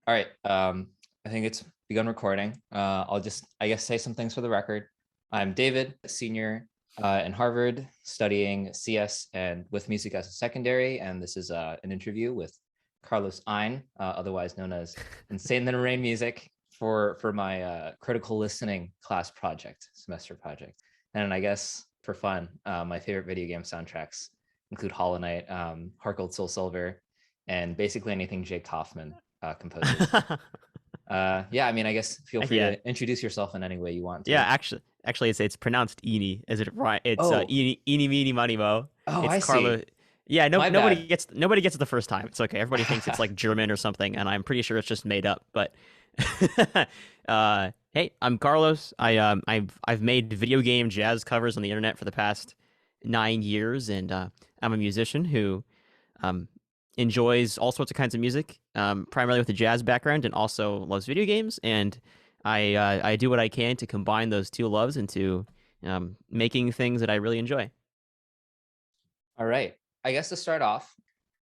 All right. I think it's begun recording. I'll just, I guess, say some things for the record. I'm David, a senior in Harvard, studying CS and with music as a secondary. And this is an interview with Carlos Eiene, otherwise known as Insane for my critical listening class project, semester project. And I guess for fun, my favorite video game soundtracks include Hollow Knight, Heart Gold Soul Silver, and basically anything Jake Kaufman composes. Yeah, I mean, I guess feel free Yeah, to introduce yourself in any way you want yeah. to. Actually, it's pronounced Eenie. Is it right? It's Oh, Eenie Meenie Money Mo. oh, It's I Carlo. see. Yeah, My bad. nobody gets it the first time. It's okay. Everybody thinks it's like German or something, and I'm pretty sure it's just made up. But hey, I'm Carlos. I've made video game jazz covers on the internet for the past 9 years, and I'm a musician who um, enjoys all sorts of kinds of music, primarily with a jazz background, and also loves video games. And I do what I can to combine those two loves into making things that I really enjoy. All right. I guess to start off,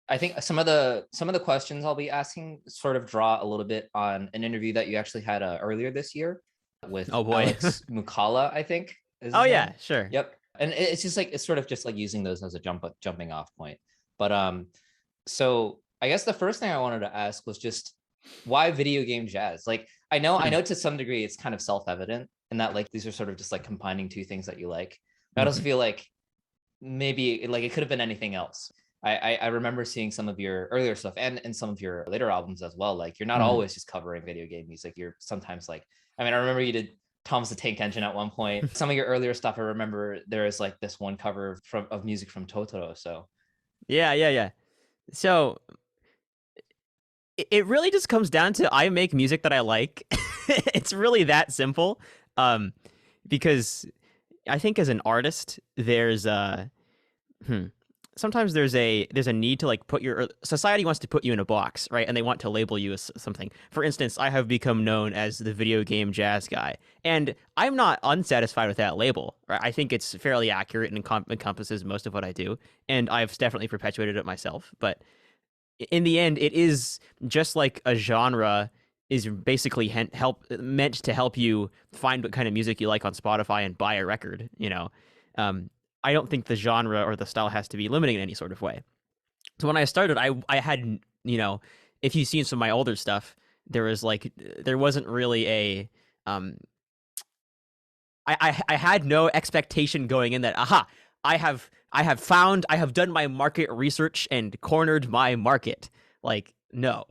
I think some of the questions I'll be asking sort of draw a little bit on an interview that you actually had earlier this year with Oh boy. Alex Mukala, I think is Oh his yeah, name. sure. Yep. And it's just like it's sort of just like using those as a jumping off point. But so I guess the first thing I wanted to ask was just why video game jazz? Like I know to some degree it's kind of self-evident in that like these are sort of just like combining two things that you like. But I also Mhm. feel like maybe like it could have been anything else. I remember seeing some of your earlier stuff and in some of your later albums as well. Like you're not Mhm. always just covering video game music. You're sometimes like, I mean, I remember you did Tom's the Tank Engine at one point. Some of your earlier stuff, I remember there is like this one cover of music from Totoro. So Yeah. So it really just comes down to I make music that I like. It's really that simple. Um, because I think as an artist, there's hmm, sometimes there's a need to like put your society wants to put you in a box, right? And they want to label you as something. For instance, I have become known as the video game jazz guy, and I'm not unsatisfied with that label. Right? I think it's fairly accurate and encompasses most of what I do, and I've definitely perpetuated it myself. But in the end, it is just like a genre is basically meant to help you find what kind of music you like on Spotify and buy a record. Um, I don't think the genre or the style has to be limiting in any sort of way. So when I started, I had if you've seen some of my older stuff, there wasn't really a um I had no expectation going in that I have done my market research and cornered my market. Like no,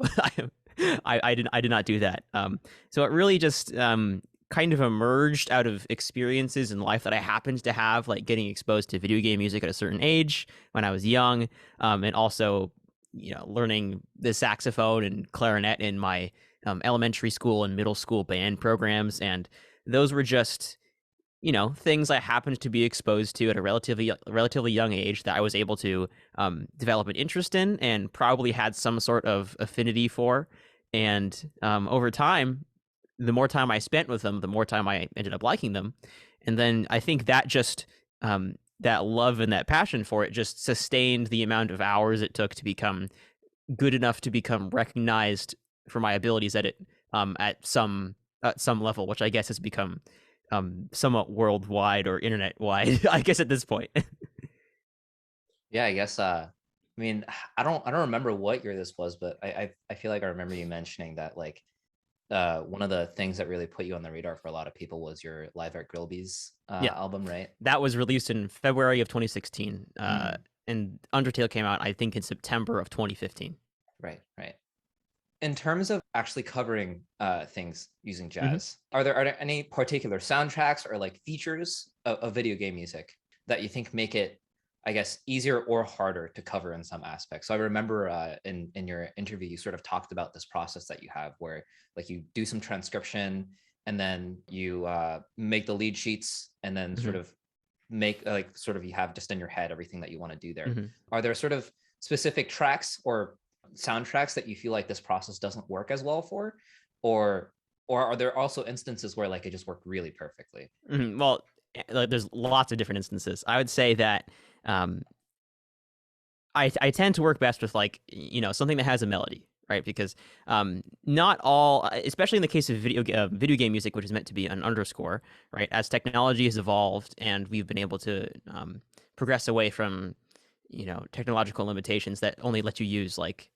I did not do that. So it really just kind of emerged out of experiences in life that I happened to have, like getting exposed to video game music at a certain age when I was young, and also learning the saxophone and clarinet in my elementary school and middle school band programs, and those were just things I happened to be exposed to at a relatively young age that I was able to develop an interest in and probably had some sort of affinity for. And over time, the more time I spent with them, the more time I ended up liking them. And then I think that just that love and that passion for it just sustained the amount of hours it took to become good enough to become recognized for my abilities at it at some level, which I guess has become somewhat worldwide or internet wide, I guess at this point. yeah, I guess I mean I don't remember what year this was, but I feel like I remember you mentioning that like one of the things that really put you on the radar for a lot of people was your Live at Grilby's Yeah, album, right? that was released in February of 2016, Mm, and Undertale came out, I think, in September of 2015. right. In terms of actually covering things using Hmm. jazz, are there any particular soundtracks or like features of video game music that you think make it, I guess, easier or harder to cover in some aspects? So I remember in your interview you sort of talked about this process that you have where like you do some transcription and then you make the lead sheets and then sort Hmm. of make like sort of you have just in your head everything that you want to do there. Hmm. Are there sort of specific tracks or soundtracks that you feel like this process doesn't work as well for, or or are there also instances where like it just worked really perfectly? Well, like, there's lots of different instances. I would say that um, I tend to work best with like something that has a melody, right? Because not all, especially in the case of video game music, which is meant to be an underscore, right? As technology has evolved and we've been able to progress away from technological limitations that only let you use like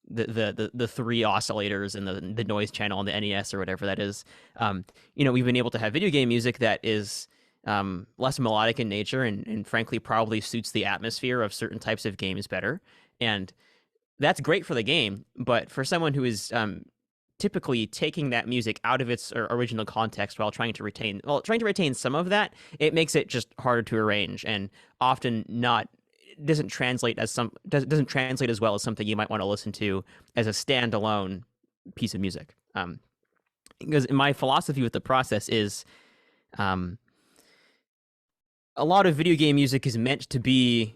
the three oscillators and the noise channel on the NES or whatever that is. We've been able to have video game music that is less melodic in nature and frankly probably suits the atmosphere of certain types of games better. And that's great for the game, but for someone who is typically taking that music out of its original context while trying to retain some of that, it makes it just harder to arrange and often not doesn't translate doesn't translate as well as something you might want to listen to as a standalone piece of music. Because my philosophy with the process is, a lot of video game music is meant to be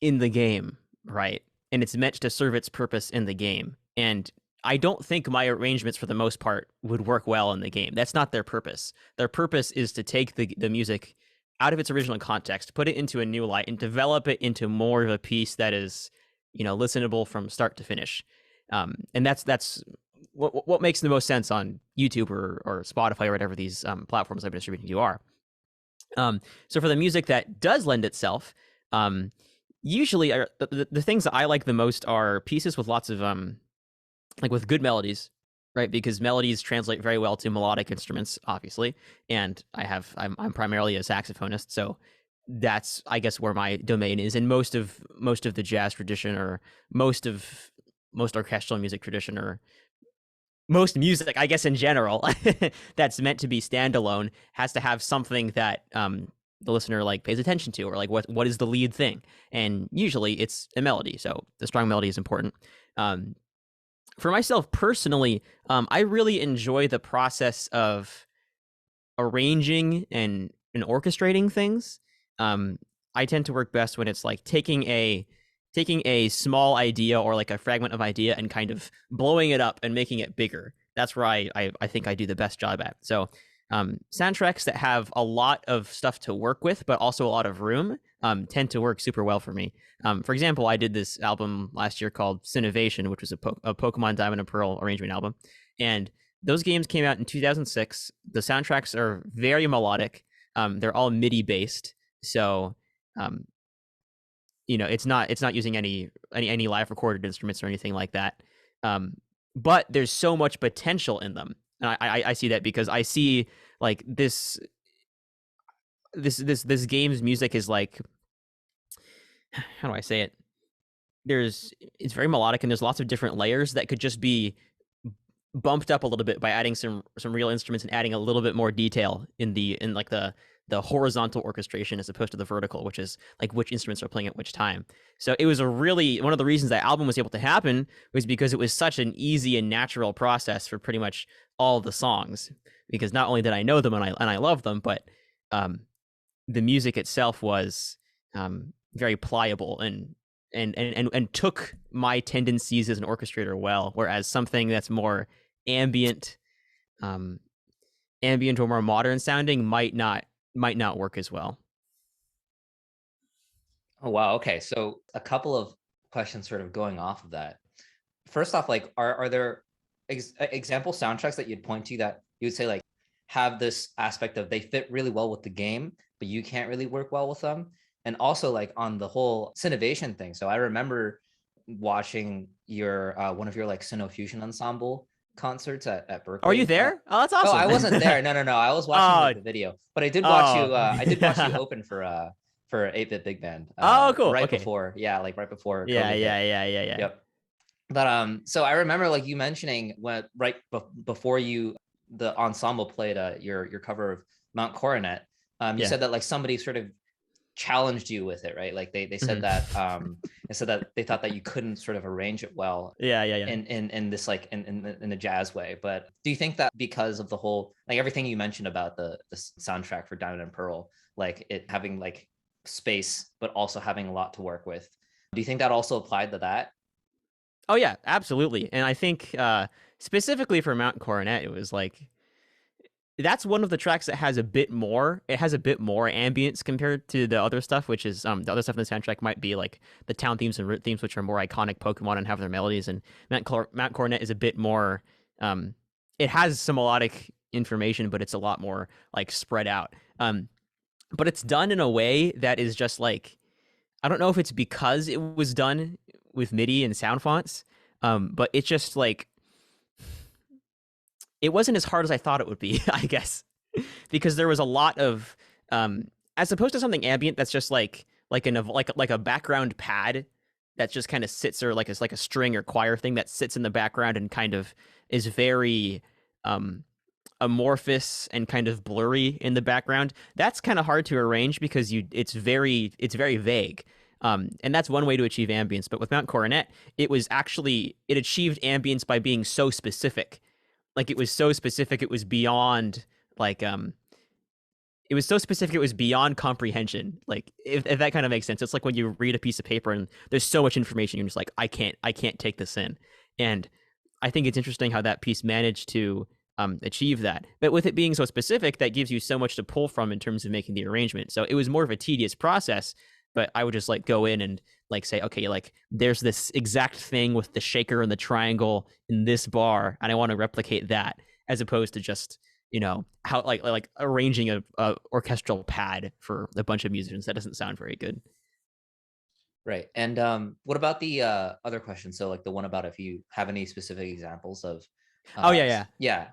in the game, right? And it's meant to serve its purpose in the game. And I don't think my arrangements for the most part would work well in the game. That's not their purpose. Their purpose is to take the music out of its original context, put it into a new light, and develop it into more of a piece that is, listenable from start to finish. And that's what makes the most sense on YouTube or Spotify or whatever these platforms I've been distributing to are. So for the music that does lend itself, usually the things that I like the most are pieces with lots of like with good melodies, right? Because melodies translate very well to melodic instruments, obviously. And I'm primarily a saxophonist, so that's I guess where my domain is. And most of the jazz tradition, or most orchestral music tradition, or most music, I guess in general, that's meant to be standalone, has to have something that the listener like pays attention to, or like what is the lead thing. And usually it's a melody, so the strong melody is important. For myself personally, I really enjoy the process of arranging and orchestrating things. I tend to work best when it's like taking a small idea or like a fragment of idea and kind of blowing it up and making it bigger. That's where I think I do the best job at. So soundtracks that have a lot of stuff to work with, but also a lot of room, tend to work super well for me. For example, I did this album last year called Cinovation, which was a Pokemon Diamond and Pearl arrangement album. And those games came out in 2006. The soundtracks are very melodic. They're all MIDI based. So, it's not using any live recorded instruments or anything like that. But there's so much potential in them. And I see that because I see like this game's music is like, how do I say it? It's very melodic and there's lots of different layers that could just be bumped up a little bit by adding some real instruments and adding a little bit more detail in the horizontal orchestration as opposed to the vertical, which is like which instruments are playing at which time. So it was one of the reasons that album was able to happen was because it was such an easy and natural process for pretty much all the songs. Because not only did I know them and I love them, but the music itself was very pliable and took my tendencies as an orchestrator well. Whereas something that's more ambient or more modern sounding might not work as well. Oh, wow. Okay. So a couple of questions sort of going off of that. First off, like, are there example soundtracks that you'd point to that you would say like have this aspect of they fit really well with the game, but you can't really work well with them? And also like on the whole Cinovation thing. So I remember watching your one of your like Sinofusion ensemble concerts at Berkeley. Are you there? Oh, that's awesome. Oh, I wasn't there. No. I was watching like, the video, but I did watch you. I did watch you open for 8-Bit Big Band. Cool. Right okay. before, right before. Yeah. COVID hit. Yep. But so I remember like you mentioning when before the ensemble played your cover of Mount Coronet. You said that like somebody sort of challenged you with it, right? Like they said that they said that they thought that you couldn't sort of arrange it well. Yeah. In this like in a jazz way. But do you think that because of the whole like everything you mentioned about the soundtrack for Diamond and Pearl, like it having like space but also having a lot to work with, do you think that also applied to that? Oh yeah, absolutely. And I think specifically for Mount Coronet, it was like that's one of the tracks that has a bit more. It has a bit more ambience compared to the other stuff, which is the other stuff in the soundtrack might be like the town themes and route themes, which are more iconic Pokemon and have their melodies. And Mount Coronet is a bit more. It has some melodic information, but it's a lot more like spread out. But it's done in a way that is just like, I don't know if it's because it was done with MIDI and sound fonts, but it's just like it wasn't as hard as I thought it would be, I guess, because there was a lot of, as opposed to something ambient that's just like a background pad that just kind of sits, or like it's like a string or choir thing that sits in the background and kind of is very amorphous and kind of blurry in the background. That's kind of hard to arrange because it's very vague. And that's one way to achieve ambience. But with Mount Coronet, it achieved ambience by being so specific. Like it was so specific, it was beyond like it was so specific it was beyond comprehension. Like if that kind of makes sense. It's like when you read a piece of paper and there's so much information, you're just like, I can't take this in. And I think it's interesting how that piece managed to achieve that. But with it being so specific, that gives you so much to pull from in terms of making the arrangement. So it was more of a tedious process, but I would just like go in and like say, okay, like there's this exact thing with the shaker and the triangle in this bar, and I want to replicate that, as opposed to just, you know, how like arranging a orchestral pad for a bunch of musicians. That doesn't sound very good. Right. And what about the other question? So like the one about if you have any specific examples of Oh yeah. yeah.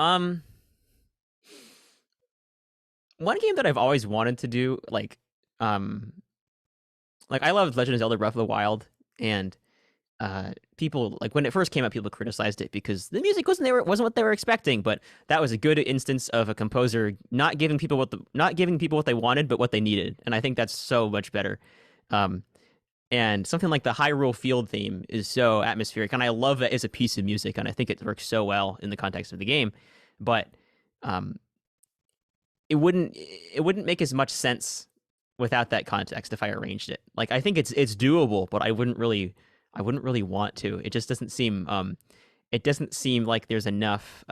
Um One game that I've always wanted to do, like I loved Legend of Zelda Breath of the Wild, and people, like when it first came out, people criticized it because the music wasn't what they were expecting. But that was a good instance of a composer not giving people what they wanted, but what they needed, and I think that's so much better. And something like the Hyrule Field theme is so atmospheric, and I love that as a piece of music, and I think it works so well in the context of the game. But it wouldn't make as much sense without that context if I arranged it. Like I think it's doable, but I wouldn't really want to. It just doesn't seem like there's enough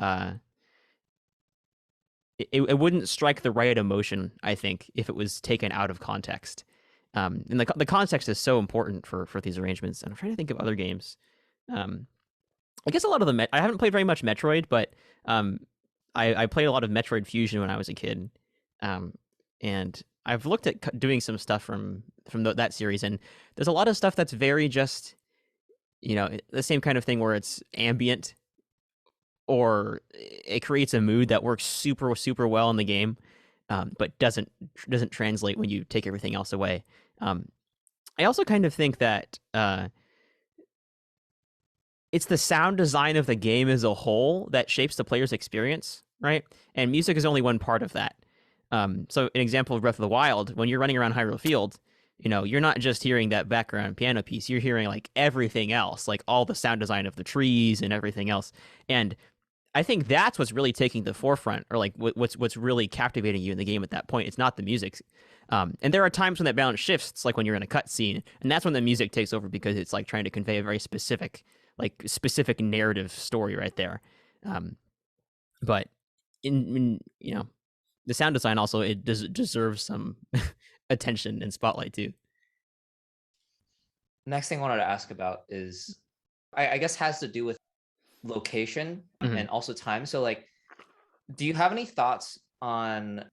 it wouldn't strike the right emotion, I think, if it was taken out of context. And the context is so important for these arrangements. And I'm trying to think of other games. I guess a lot of I haven't played very much Metroid, but I played a lot of Metroid Fusion when I was a kid. And I've looked at doing some stuff from that series, and there's a lot of stuff that's very just, you know, the same kind of thing where it's ambient, or it creates a mood that works super, super well in the game, but doesn't translate when you take everything else away. I also kind of think that it's the sound design of the game as a whole that shapes the player's experience, right? And music is only one part of that. So an example of Breath of the Wild, when you're running around Hyrule Field, you know, you're not just hearing that background piano piece, you're hearing like everything else, like all the sound design of the trees and everything else. And I think that's what's really taking the forefront, or like what's really captivating you in the game at that point. It's not the music. And there are times when that balance shifts. It's like when you're in a cutscene, and that's when the music takes over, because it's like trying to convey a very specific narrative story right there. But in you know, the sound design also, it deserves some attention and spotlight too. Next thing I wanted to ask about is, I guess, has to do with location and also time. So like, do you have any thoughts on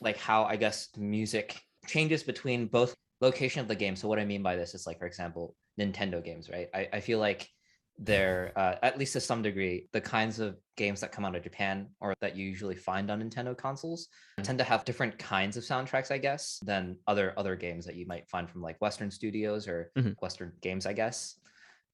like how, I guess, music changes between both location of the game? So what I mean by this is, like, for example, Nintendo games, right? I feel like they're at least to some degree, the kinds of games that come out of Japan or that you usually find on Nintendo consoles tend to have different kinds of soundtracks, I guess, than other games that you might find from like Western studios or Western games, I guess.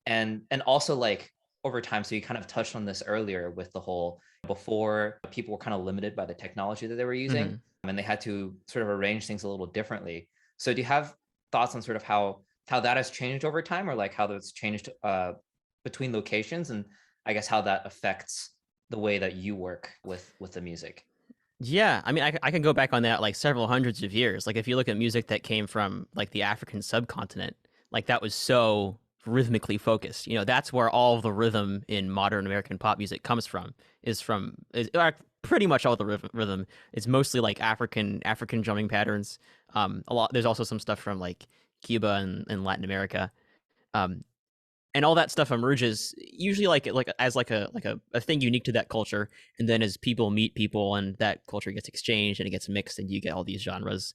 And also, like, over time, so you kind of touched on this earlier with the whole, before, people were kind of limited by the technology that they were using, and they had to sort of arrange things a little differently. So do you have thoughts on sort of how that has changed over time, or like how that's changed between locations, and I guess how that affects the way that you work with the music? Yeah, I mean, I can go back on that like several hundreds of years. Like if you look at music that came from like the African subcontinent, like that was so rhythmically focused. That's where all of the rhythm in modern American pop music comes from. Pretty much all the rhythm is mostly like African drumming patterns. A lot. There's also some stuff from like Cuba and Latin America. Um, and all that stuff emerges usually like as a thing unique to that culture, and then as people meet people and that culture gets exchanged and it gets mixed and you get all these genres.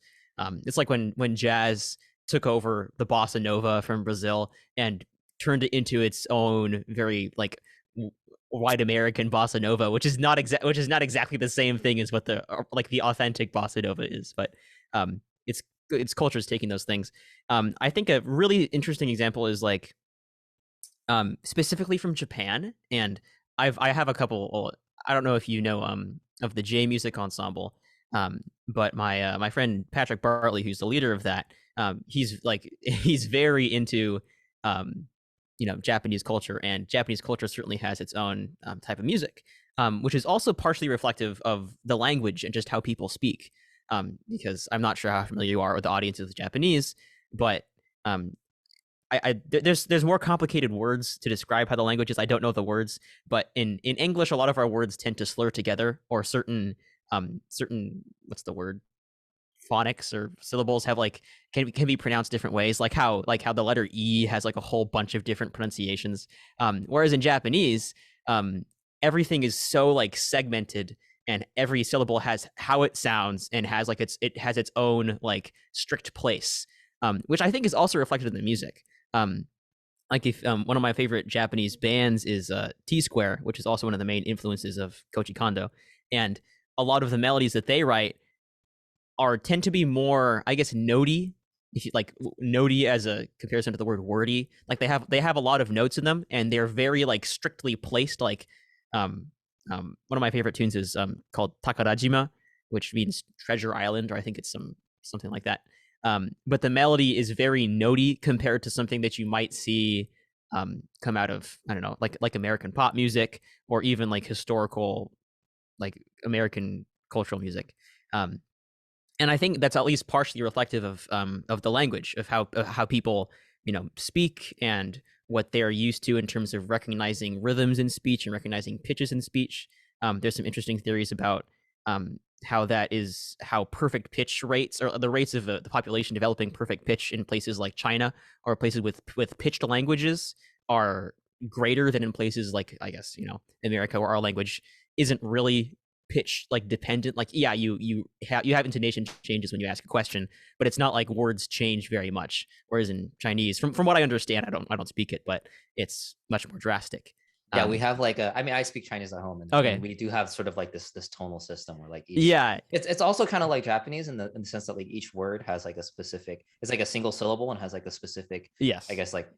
It's like when jazz took over the bossa nova from Brazil and turned it into its own very like white American bossa nova, which is not exactly the same thing as what the authentic bossa nova is, but it's cultures taking those things. I think a really interesting example is like specifically from Japan, and I have a couple. I don't know if you know of the J Music Ensemble, but my friend Patrick Bartley, who's the leader of that, he's very into Japanese culture, and Japanese culture certainly has its own type of music, which is also partially reflective of the language and just how people speak. Because I'm not sure how familiar you are with the audience of the Japanese, but there's more complicated words to describe how the language is. I don't know the words, but in English, a lot of our words tend to slur together, or certain what's the word, phonics or syllables have like can be pronounced different ways, like how the letter E has like a whole bunch of different pronunciations. Whereas in Japanese, everything is so like segmented, and every syllable has how it sounds and has like it has its own like strict place, which I think is also reflected in the music. Like if one of my favorite Japanese bands is T Square, which is also one of the main influences of Koji Kondo, and a lot of the melodies that they write tend to be more, I guess, notey. If you like notey as a comparison to the word wordy, like they have a lot of notes in them, and they're very like strictly placed. Like one of my favorite tunes is called Takarajima, which means Treasure Island, or I think it's something like that. But the melody is very notey compared to something that you might see come out of, I don't know, like American pop music, or even like historical, like American cultural music. And I think that's at least partially reflective of the language, of how people speak, and what they're used to in terms of recognizing rhythms in speech and recognizing pitches in speech. There's some interesting theories about how perfect pitch rates, or the rates of the population developing perfect pitch in places like China, or places with pitched languages, are greater than in places like, I guess, America, where our language isn't really pitch like dependent. Like, yeah, you have intonation changes when you ask a question, but it's not like words change very much. Whereas in Chinese, from what I understand, I don't speak it, but it's much more drastic. Yeah, we have like I speak Chinese at home, and okay, we do have sort of like this tonal system where like it's also kind of like Japanese in the sense that like each word has like a specific, it's like a single syllable and has like a specific, yes, I guess like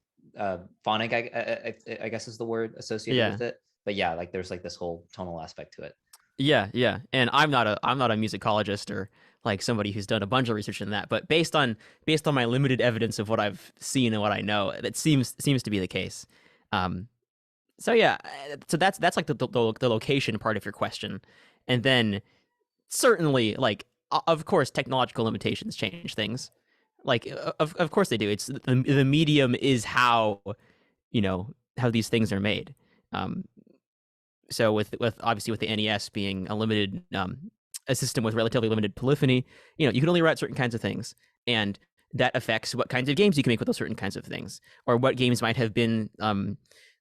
phonic, I guess is the word associated with it. But yeah, like there's like this whole tonal aspect to it. Yeah. And I'm not a musicologist, or like somebody who's done a bunch of research in that, but based on my limited evidence of what I've seen and what I know, that seems to be the case. So yeah, so that's like the location part of your question, and then certainly, like, of course, technological limitations change things. Like, of course they do. It's the medium is how how these things are made. So with obviously with the NES being a system with relatively limited polyphony, you can only write certain kinds of things, and that affects what kinds of games you can make with those certain kinds of things, or what games might have been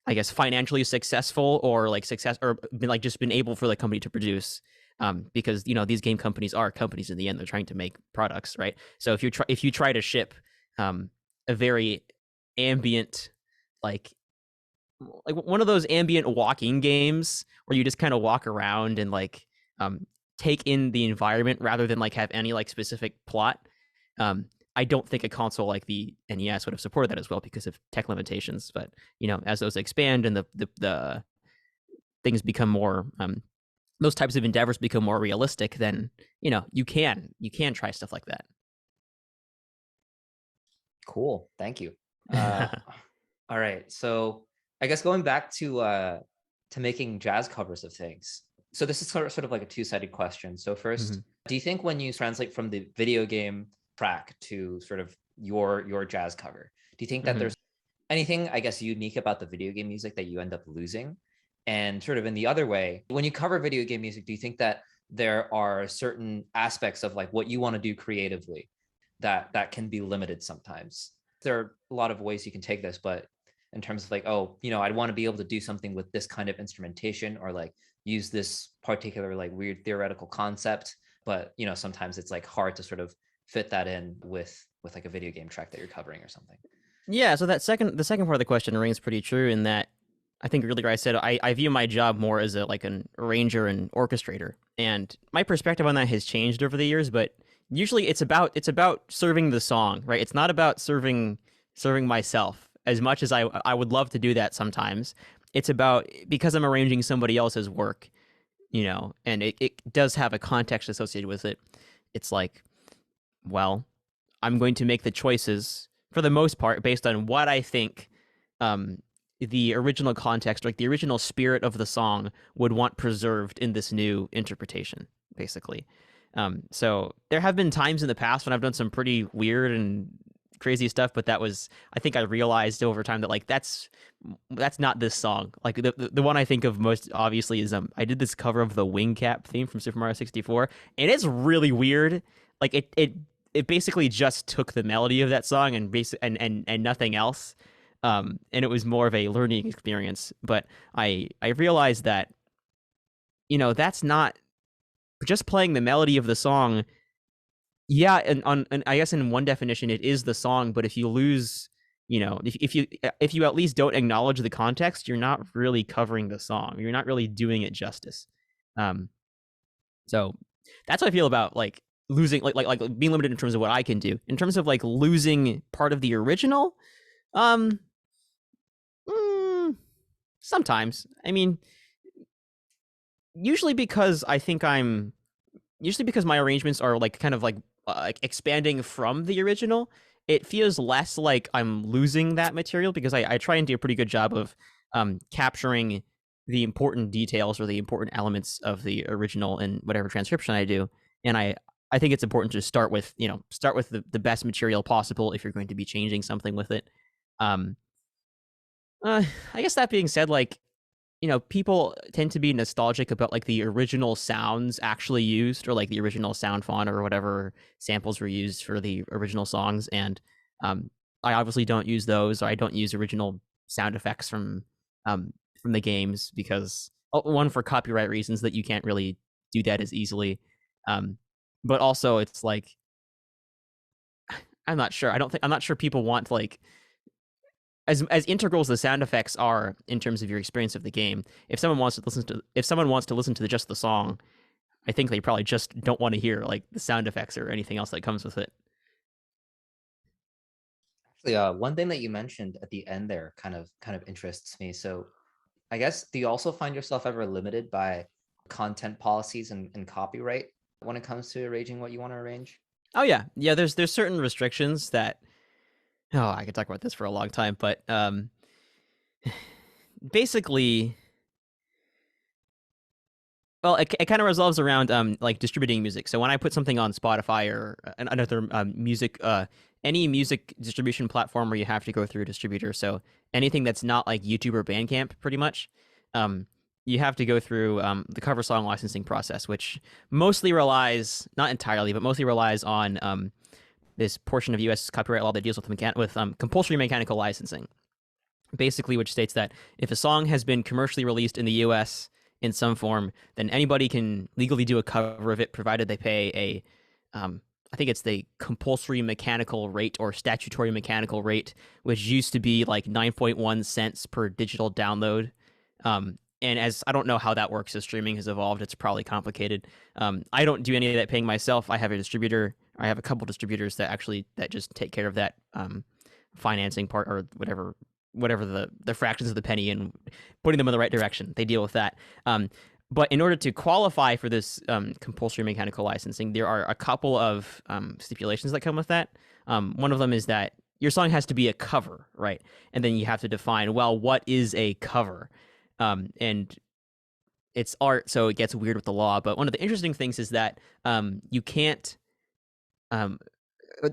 I guess financially successful, or like just been able for the company to produce, because these game companies are companies in the end. They're trying to make products, right? So if you try to ship a very ambient, like one of those ambient walking games where you just kind of walk around and like take in the environment rather than like have any like specific plot, I don't think a console like the NES would have supported that as well because of tech limitations. But as those expand and the things become more, those types of endeavors become more realistic, then you can try stuff like that. Cool, thank you. All right, so I guess going back to making jazz covers of things. So this is sort of like a two-sided question. So first, do you think when you translate from the video game track to sort of your jazz cover, do you think that there's anything, I guess, unique about the video game music that you end up losing? And sort of in the other way, when you cover video game music, do you think that there are certain aspects of like what you want to do creatively that can be limited sometimes? There are a lot of ways you can take this, but in terms of like, oh, I'd want to be able to do something with this kind of instrumentation, or like use this particular like weird theoretical concept, but sometimes it's like hard to sort of fit that in with like a video game track that you're covering or something. Yeah, so the second part of the question rings pretty true in that I think earlier I said I view my job more as an arranger and orchestrator, and my perspective on that has changed over the years. But usually it's about serving the song, right? It's not about serving myself as much as I would love to do that sometimes. It's about, because I'm arranging somebody else's work, and it does have a context associated with it. It's like, well, I'm going to make the choices for the most part based on what I think the original context, like the original spirit of the song, would want preserved in this new interpretation, basically. So there have been times in the past when I've done some pretty weird and crazy stuff, but I think I realized over time that like that's not this song. Like the one I think of most obviously is I did this cover of the Wing Cap theme from Super Mario 64, and it's really weird. Like it basically just took the melody of that song and nothing else. And it was more of a learning experience. But I realized that, that's not just playing the melody of the song. Yeah, and I guess in one definition it is the song, but if you lose, if you at least don't acknowledge the context, you're not really covering the song. You're not really doing it justice. So that's how I feel about like losing, like being limited in terms of what I can do. In terms of like losing part of the original, sometimes. I mean, usually because my arrangements are like kind of like expanding from the original, it feels less like I'm losing that material, because I try and do a pretty good job of capturing the important details or the important elements of the original in whatever transcription I do. And I think it's important to start with the best material possible if you're going to be changing something with it. I guess that being said, like, people tend to be nostalgic about like the original sounds actually used, or like the original sound font or whatever samples were used for the original songs. And I obviously don't use those, or I don't use original sound effects from the games, because one, for copyright reasons, that you can't really do that as easily. But also it's like, I'm not sure. I'm not sure people want like, as integral as the sound effects are in terms of your experience of the game, if someone wants to listen to just the song, I think they probably just don't want to hear like the sound effects or anything else that comes with it. Actually, one thing that you mentioned at the end there kind of interests me. So I guess, do you also find yourself ever limited by content policies and copyright when it comes to arranging what you want to arrange? Oh yeah. There's certain restrictions that, I could talk about this for a long time, but basically, well, it kind of revolves around like distributing music. So when I put something on Spotify or another music, any music distribution platform where you have to go through a distributor, so anything that's not like YouTube or Bandcamp, pretty much, you have to go through the cover song licensing process, which mostly relies, not entirely, but mostly relies on this portion of U.S. copyright law that deals with compulsory mechanical licensing, basically, which states that if a song has been commercially released in the U.S. in some form, then anybody can legally do a cover of it, provided they pay I think it's the compulsory mechanical rate or statutory mechanical rate, which used to be like 9.1 cents per digital download. And as I don't know how that works as streaming has evolved, it's probably complicated. I don't do any of that paying myself. I have a distributor. I have a couple distributors that just take care of that financing part, or whatever the fractions of the penny, and putting them in the right direction. They deal with that. But in order to qualify for this compulsory mechanical licensing, there are a couple of stipulations that come with that. One of them is that your song has to be a cover, right? And then you have to define, well, what is a cover? And it's art, so it gets weird with the law. But one of the interesting things is that you can't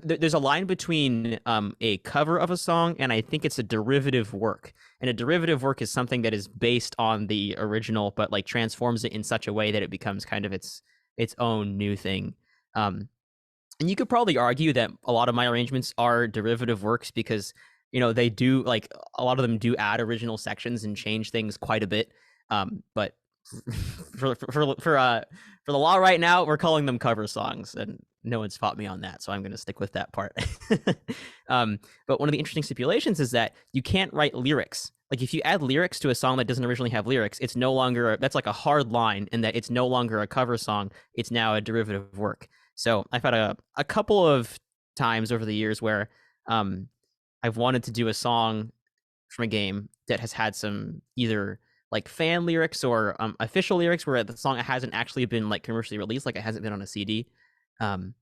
there's a line between a cover of a song and I think it's a derivative work. And a derivative work is something that is based on the original, but like transforms it in such a way that it becomes kind of its own new thing. And you could probably argue that a lot of my arrangements are derivative works because, you know, they do, like, a lot of them do add original sections and change things quite a bit. But for the law right now, we're calling them cover songs, and no one's fought me on that, so I'm going to stick with that part. But one of the interesting stipulations is that you can't write lyrics. Like, if you add lyrics to a song that doesn't originally have lyrics, it's no longer, that's like a hard line in that it's no longer a cover song, it's now a derivative work. So I've had a couple of times over the years where I've wanted to do a song from a game that has had some either like fan lyrics or official lyrics where the song hasn't actually been like commercially released, like it hasn't been on a CD. And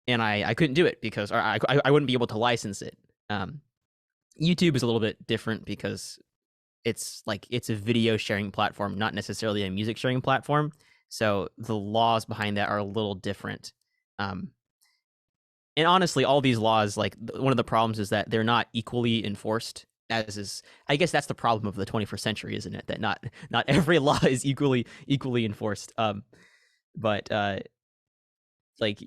I couldn't do it because I wouldn't be able to license it. YouTube is a little bit different because it's a video sharing platform, not necessarily a music sharing platform. So the laws behind that are a little different. And honestly, all these laws, like, one of the problems is that they're not equally enforced. As is, I guess that's the problem of the 21st century, isn't it? That not every law is equally enforced. But like,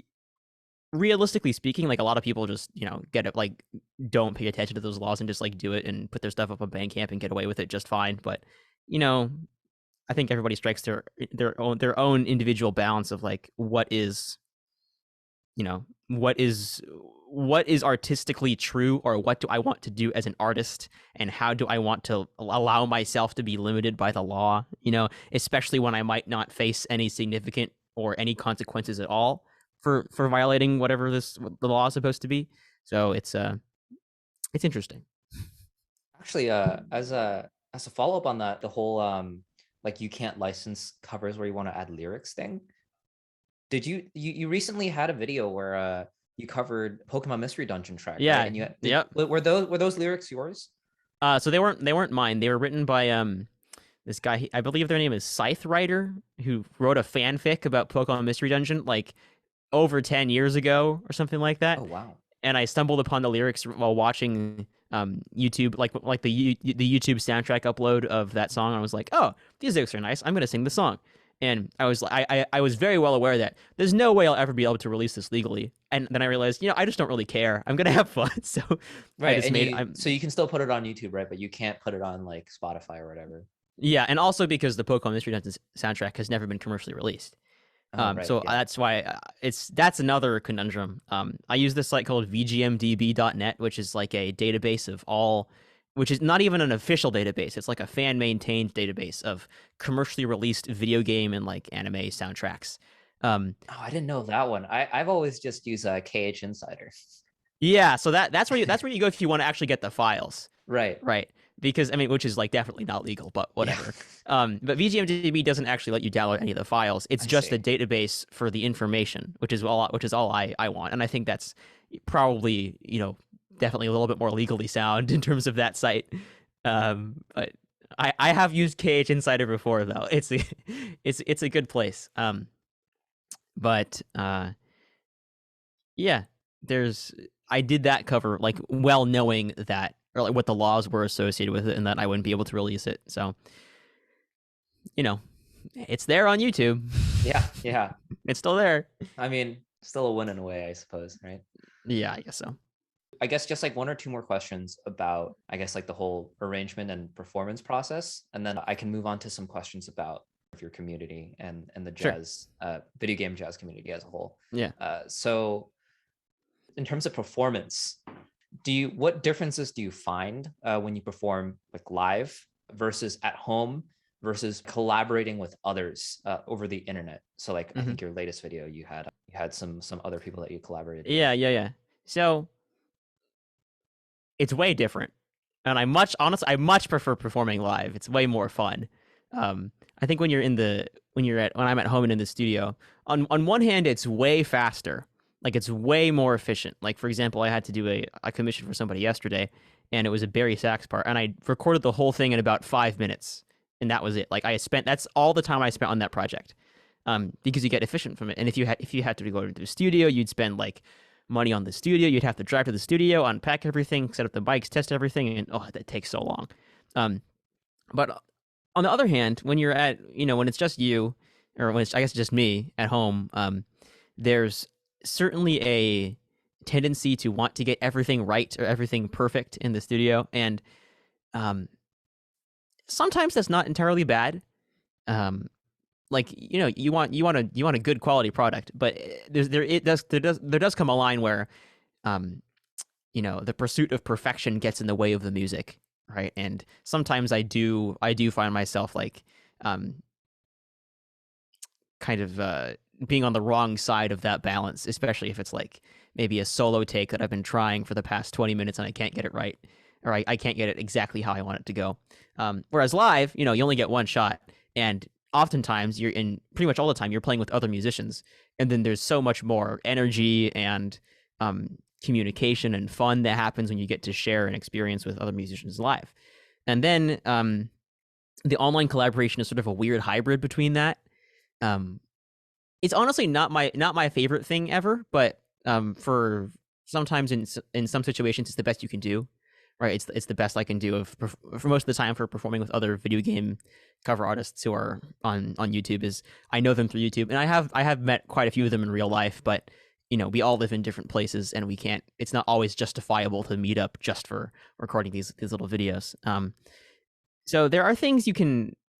realistically speaking, like, a lot of people just, you know, get it, like, don't pay attention to those laws and just like do it and put their stuff up on Bandcamp and get away with it just fine. But, you know, I think everybody strikes their own individual balance of like what is, you know, what is artistically true, or what do I want to do as an artist, and how do I want to allow myself to be limited by the law, you know, especially when I might not face any significant or any consequences at all for violating whatever the law is supposed to be. So it's interesting. Actually, as a follow-up on that, the whole like, you can't license covers where you want to add lyrics thing. Did you recently had a video where you covered Pokemon Mystery Dungeon track, Yeah, right? And yep. Were those lyrics yours? So they weren't mine. They were written by this guy. I believe their name is Scythe Writer, who wrote a fanfic about Pokemon Mystery Dungeon like over 10 years ago or something like that. Oh, wow. And I stumbled upon the lyrics while watching YouTube, like the YouTube soundtrack upload of that song. And I was like, oh, these lyrics are nice. I'm gonna sing the song. And I was like, I was very well aware that there's no way I'll ever be able to release this legally. And then I realized, you know, I just don't really care. I'm gonna have fun. So Right. I just so you can still put it on YouTube, right? But you can't put it on like Spotify or whatever. Yeah, and also because the Pokemon Mystery Dungeon soundtrack has never been commercially released. Oh, right. So Yeah. that's why that's another conundrum. I use this site called vgmdb.net, which is like a database of all, which is not even an official database. It's like a fan maintained database of commercially released video game and like anime soundtracks. Oh, I didn't know that one. I've always just used KH Insider. Yeah, so that's where you go if you want to actually get the files. Right. Right. Because, I mean, which is like definitely not legal, but whatever. Yeah. But VGMDB doesn't actually let you download any of the files. It's just a database for the information, which is all I want. And I think that's probably, you know, definitely a little bit more legally sound in terms of that site. But I have used KH Insider before, though. It's a good place. But yeah, I did that cover like well knowing that, or like what the laws were associated with it, and that I wouldn't be able to release it. So, you know, it's there on YouTube. Yeah. It's still there. I mean, still a win in a way, I suppose, right? Yeah, I guess so. I guess just like one or two more questions about, I guess, like the whole arrangement and performance process, and then I can move on to some questions about your community and the jazz, video game jazz community as a whole. Yeah. So in terms of performance, what differences do you find when you perform like live versus at home versus collaborating with others over the internet? So like, I think your latest video, you had some other people that you collaborated with. Yeah. So it's way different, and I much prefer performing live. It's way more fun. I think when I'm at home and in the studio, on one hand, it's way faster. Like, it's way more efficient. Like, for example, I had to do a commission for somebody yesterday, and it was a Barry sax part, and I recorded the whole thing in about 5 minutes, and that was it. Like, that's all the time I spent on that project, because you get efficient from it. And if you had to go to the studio, you'd spend like money on the studio. You'd have to drive to the studio, unpack everything, set up the bikes, test everything, and that takes so long. But on the other hand, when you're at, when it's just you, or when it's, I guess, just me at home, there's certainly a tendency to want to get everything right or everything perfect in the studio, and sometimes that's not entirely bad. Like, you want a good quality product, but there does come a line where the pursuit of perfection gets in the way of the music, right? And sometimes I do find myself like kind of being on the wrong side of that balance, especially if it's like maybe a solo take that I've been trying for the past 20 minutes and I can't get it right, or I can't get it exactly how I want it to go. Whereas live, you only get one shot, and oftentimes pretty much all the time you're playing with other musicians, and then there's so much more energy and communication and fun that happens when you get to share an experience with other musicians live. And then the online collaboration is sort of a weird hybrid between that. It's honestly not my favorite thing ever, but for sometimes in some situations it's the best you can do, right? It's the best I can do for most of the time for performing with other video game cover artists who are on YouTube. Is I know them through YouTube, and I have met quite a few of them in real life, but we all live in different places, and it's not always justifiable to meet up just for recording these little videos. So there are things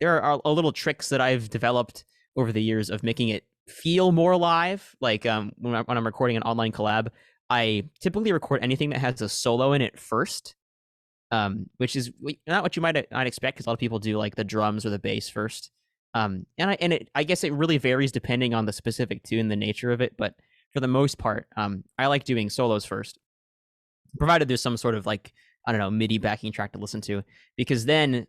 there are little tricks that I've developed over the years of making it feel more live. Like when I'm recording an online collab, I typically record anything that has a solo in it first, which is not what you might expect, because a lot of people do like the drums or the bass first. I guess it really varies depending on the specific tune, the nature of it, but for the most part, I like doing solos first, provided there's some sort of like, I don't know, MIDI backing track to listen to, because then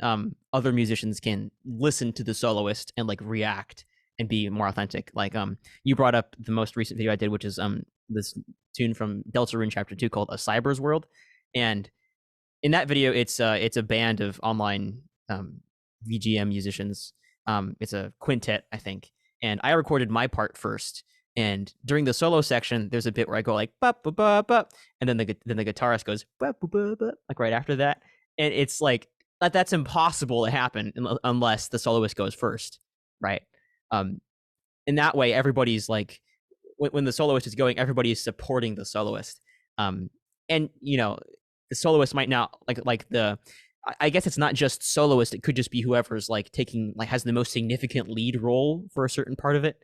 other musicians can listen to the soloist and like react and be more authentic. Like you brought up the most recent video I did, which is this tune from Deltarune Chapter 2 called A Cyber's World. And in that video, it's a band of online VGM musicians. It's a quintet, I think. And I recorded my part first. And during the solo section, there's a bit where I go like ba ba ba ba, and then the guitarist goes ba ba ba ba, like right after that. And it's like that's impossible to happen unless the soloist goes first, right? In that way, everybody's like, when the soloist is going, everybody is supporting the soloist. And the soloist might not like the. I guess it's not just soloist; it could just be whoever's like has the most significant lead role for a certain part of it.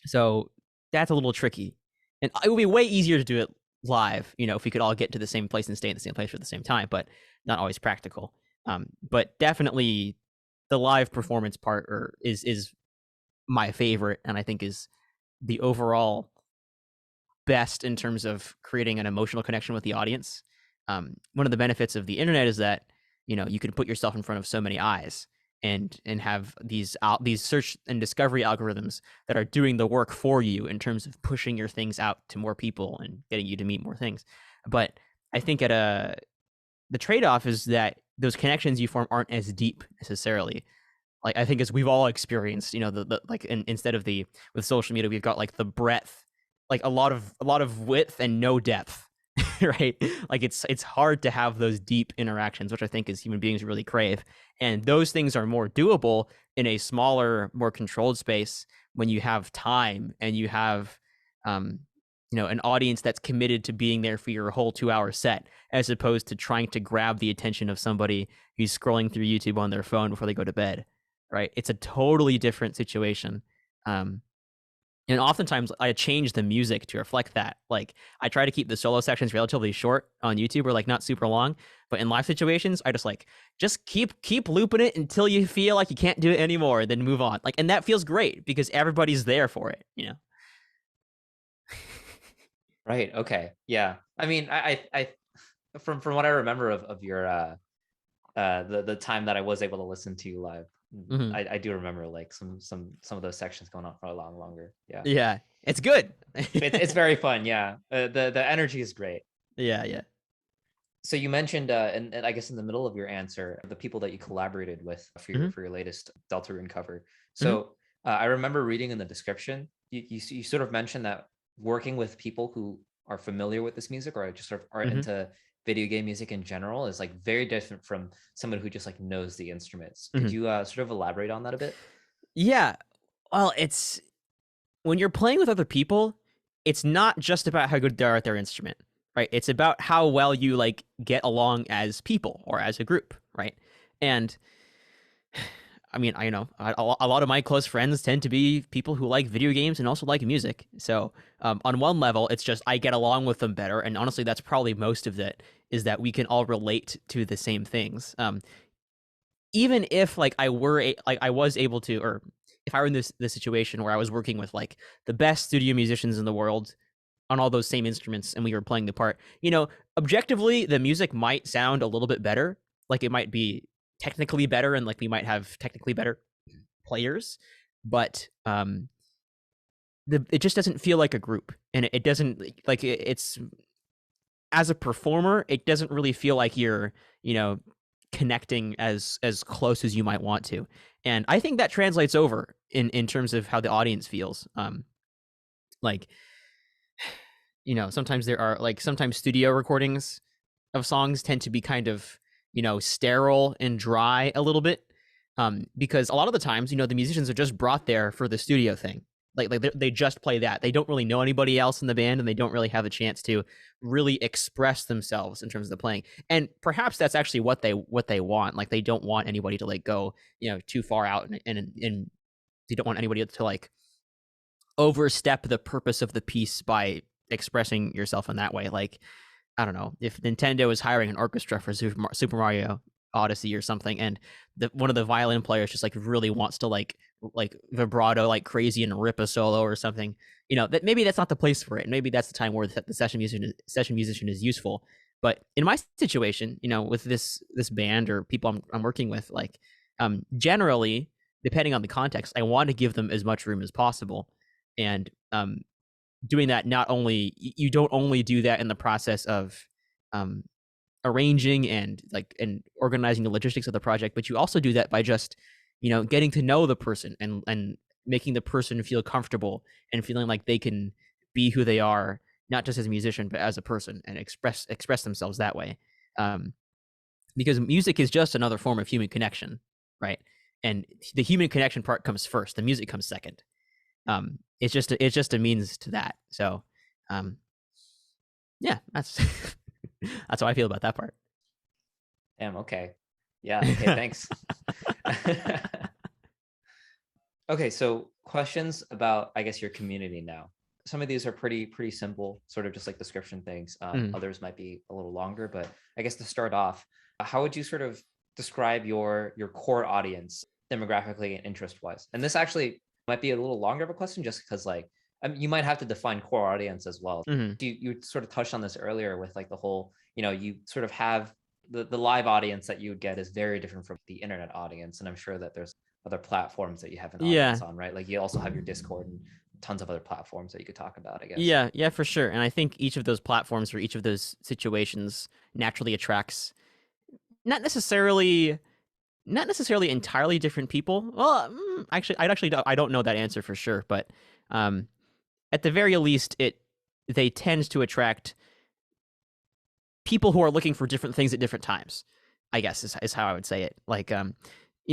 So that's a little tricky, and it would be way easier to do it live, if we could all get to the same place and stay in the same place for the same time, but not always practical. But definitely the live performance part is my favorite, and I think is the overall best in terms of creating an emotional connection with the audience. One of the benefits of the internet is that, you can put yourself in front of so many eyes and have these search and discovery algorithms that are doing the work for you in terms of pushing your things out to more people and getting you to meet more things. But I think the trade-off is that those connections you form aren't as deep necessarily. Like, I think as we've all experienced, instead of with social media, we've got like the breadth, like a lot of width and no depth. Right? Like it's hard to have those deep interactions, which I think as human beings really crave. And those things are more doable in a smaller, more controlled space when you have time and you have an audience that's committed to being there for your whole 2-hour set, as opposed to trying to grab the attention of somebody who's scrolling through YouTube on their phone before they go to bed. Right? It's a totally different situation. And oftentimes I change the music to reflect that. Like, I try to keep the solo sections relatively short on YouTube, or like not super long. But in live situations, I just keep looping it until you feel like you can't do it anymore, then move on. Like, and that feels great because everybody's there for it, Right. Okay. Yeah. I mean, I from what I remember of your the time that I was able to listen to you live, Mm-hmm. I do remember like some of those sections going on for a long longer. Yeah. Yeah, it's good. It's very fun. Yeah. The energy is great. Yeah. So you mentioned, and I guess in the middle of your answer, the people that you collaborated with for Mm-hmm. your latest Deltarune cover. Mm-hmm. So I remember reading in the description, you sort of mentioned that working with people who are familiar with this music or just sort of are Hmm. into video game music in general is like very different from someone who just like knows the instruments. Could Hmm. you sort of elaborate on that a bit? Yeah. Well, it's when you're playing with other people, it's not just about how good they are at their instrument, right? It's about how well you like get along as people or as a group, right? And I mean, I know a lot of my close friends tend to be people who like video games and also like music. So, on one level, it's just I get along with them better, and honestly, that's probably most of it. Is that we can all relate to the same things. Even if like I was able to, or if I were in this situation where I was working with like the best studio musicians in the world on all those same instruments, and we were playing the part, objectively, the music might sound a little bit better. Like it might be technically better, and like we might have technically better players, but it just doesn't feel like a group, and it doesn't like it's as a performer, it doesn't really feel like you're connecting as close as you might want to, and I think that translates over in terms of how the audience feels. Like sometimes there are like sometimes studio recordings of songs tend to be kind of sterile and dry a little bit, because a lot of the times the musicians are just brought there for the studio thing, like they just play that. They don't really know anybody else in the band, and they don't really have a chance to really express themselves in terms of the playing. And perhaps that's actually what they want. Like they don't want anybody to like go too far out, and they don't want anybody to like overstep the purpose of the piece by expressing yourself in that way. Like I don't know, if Nintendo is hiring an orchestra for Super Mario Odyssey or something, and one of the violin players just like really wants to like vibrato like crazy and rip a solo or something, that maybe that's not the place for it. Maybe that's the time where the session musician is useful. But in my situation, with this band or people I'm working with, like generally, depending on the context, I want to give them as much room as possible, and doing that, not only you don't only do that in the process of um, arranging and organizing the logistics of the project, but you also do that by just getting to know the person and making the person feel comfortable and feeling like they can be who they are, not just as a musician but as a person, and express themselves that way. um, because music is just another form of human connection, right? And the human connection part comes first, the music comes second. It's just a means to that. So um yeah, that's that's how I feel about that part. Damn, okay. Yeah, okay, thanks. Okay, so questions about, I guess, your community now. Some of these are pretty simple, sort of just like description things. Mm. Others might be a little longer, but I guess to start off, how would you sort of describe your core audience demographically and interest wise? And this actually might be a little longer of a question, just because like you might have to define core audience as well. Hmm. You sort of touched on this earlier with like the whole, you sort of have the live audience that you would get is very different from the internet audience, and I'm sure that there's other platforms that you have an Yeah, audience on, right? Like you also have your Discord and tons of other platforms that you could talk about, I guess. yeah, for sure. And I think each of those platforms or each of those situations naturally attracts not necessarily entirely different people. Well, actually, I don't know that answer for sure, but um at the very least, they tend to attract people who are looking for different things at different times, I guess is how I would say it. Like